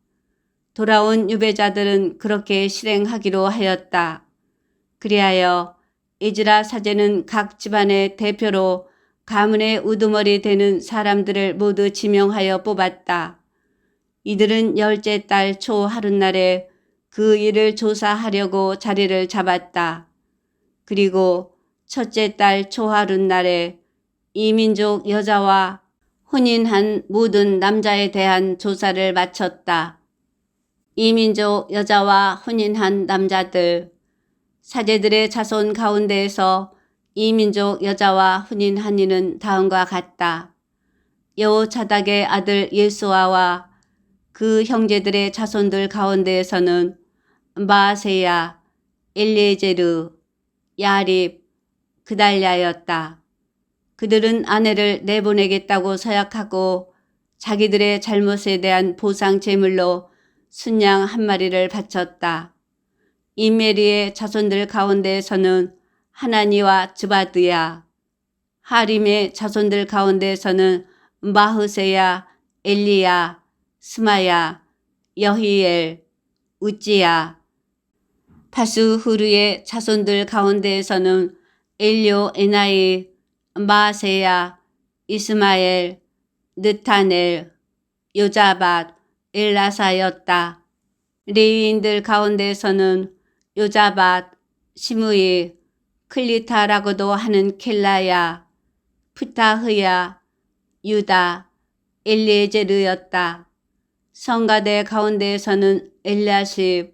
돌아온 유배자들은 그렇게 실행하기로 하였다. 그리하여 에즈라 사제는 각 집안의 대표로 가문의 우두머리 되는 사람들을 모두 지명하여 뽑았다. 이들은 열째 달 초 하룻날에 그 일을 조사하려고 자리를 잡았다. 그리고 첫째 달 초 하룻날에 이민족 여자와 혼인한 모든 남자에 대한 조사를 마쳤다. 이민족 여자와 혼인한 남자들, 사제들의 자손 가운데에서 이민족 여자와 혼인한 이는 다음과 같다. 여호자닥의 아들 예수아와 그 형제들의 자손들 가운데에서는 마아세야, 엘리에제르, 야립, 그달랴였다. 그들은 아내를 내보내겠다고 서약하고 자기들의 잘못에 대한 보상 제물로 순양 한 마리를 바쳤다. 임메리의 자손들 가운데에서는 하나니와 즈바드야, 하림의 자손들 가운데에서는 마흐세야, 엘리야, 스마야, 여히엘, 우찌야, 파수후르의 자손들 가운데에서는 엘료 에나이, 마세야, 이스마엘, 느타넬, 요자밧, 엘라사였다. 레위인들 가운데에서는 요자밧, 시므이, 클리타라고도 하는 켈라야, 푸타흐야, 유다, 엘리에제르였다. 성가대 가운데에서는 엘리아십,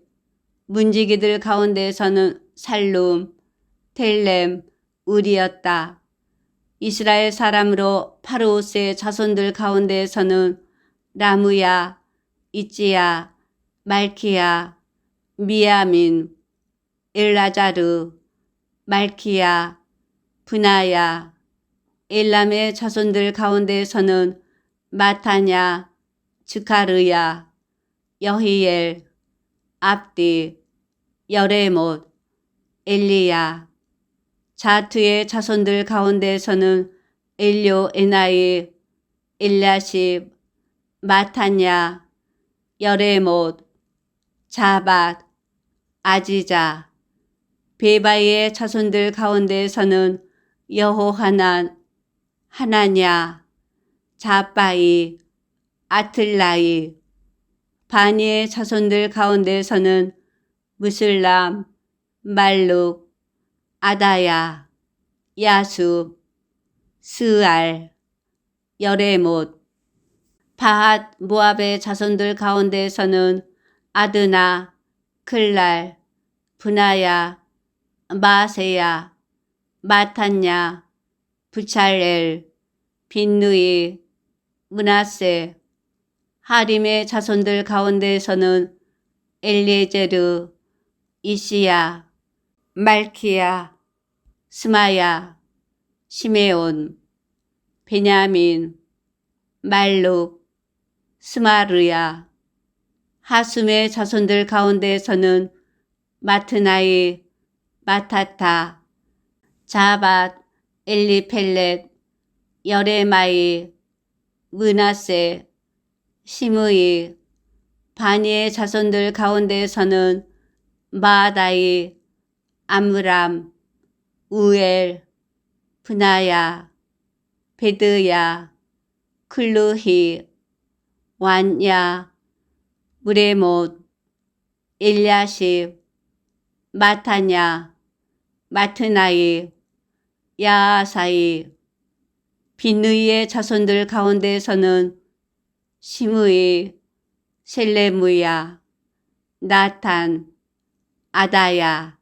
문지기들 가운데에서는 살룸, 텔렘, 우리였다. 이스라엘 사람으로 파르오스의 자손들 가운데에서는 라무야, 이찌야, 말키야, 미야민, 엘라자르, 말키야, 분하야, 엘람의 자손들 가운데에서는 마타냐, 즈카르야, 여히엘, 압디, 여레못, 엘리야, 자투의 자손들 가운데에서는 엘료 에나이, 엘야십, 마타냐, 여레못, 자밧, 아지자, 베바이의 자손들 가운데에서는 여호하난, 하나냐, 자바이, 아틀라이, 바니의 자손들 가운데에서는 무슬람, 말룩, 아다야, 야숲, 스알, 여레못, 바핫 모압의 자손들 가운데에서는 아드나, 클랄, 분하야, 마세야, 마탄냐, 부찰엘, 빈누이, 므낫세, 하림의 자손들 가운데에서는 엘리에제르, 이시야, 말키야, 스마야, 시메온, 베냐민, 말룩, 스마르야, 하숨의 자손들 가운데에서는 마트나이, 마타타, 자밧, 엘리펠렛, 여레마이, 므낫세, 시므이, 바니의 자손들 가운데에서는 마아다이, 암므람, 우엘, 분하야, 베드야, 클루히, 완야, 무레못, 엘야십, 마타냐, 마트나이, 야아사이, 빈느이의 자손들 가운데에서는 시므이, 셀레무야, 나탄, 아다야,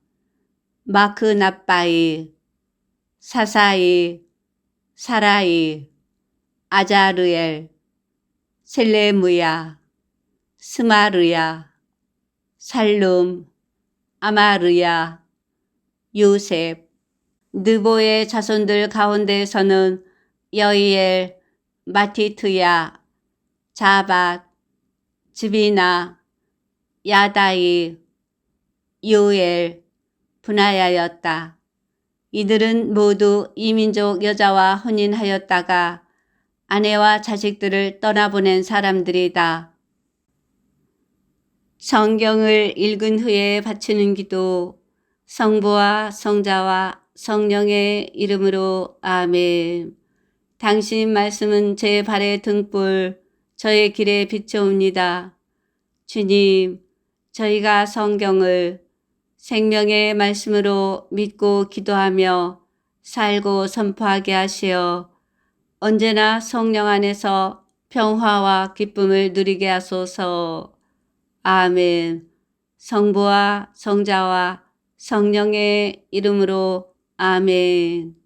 마크나빠이, 사사이, 사라이, 아자르엘, 셀레무야, 스마르야, 살룸, 아마르야, 요셉, 느보의 자손들 가운데에서는 여이엘, 마티트야, 자밧, 즈비나, 야다이, 요엘, 분하야였다. 이들은 모두 이민족 여자와 혼인하였다가 아내와 자식들을 떠나보낸 사람들이다. 성경을 읽은 후에 바치는 기도. 성부와 성자와 성령의 이름으로 아멘. 당신 말씀은 제 발의 등불, 저의 길에 비춰옵니다. 주님, 저희가 성경을 생명의 말씀으로 믿고 기도하며 살고 선포하게 하시어 언제나 성령 안에서 평화와 기쁨을 누리게 하소서. 아멘. 성부와 성자와 성령의 이름으로 아멘.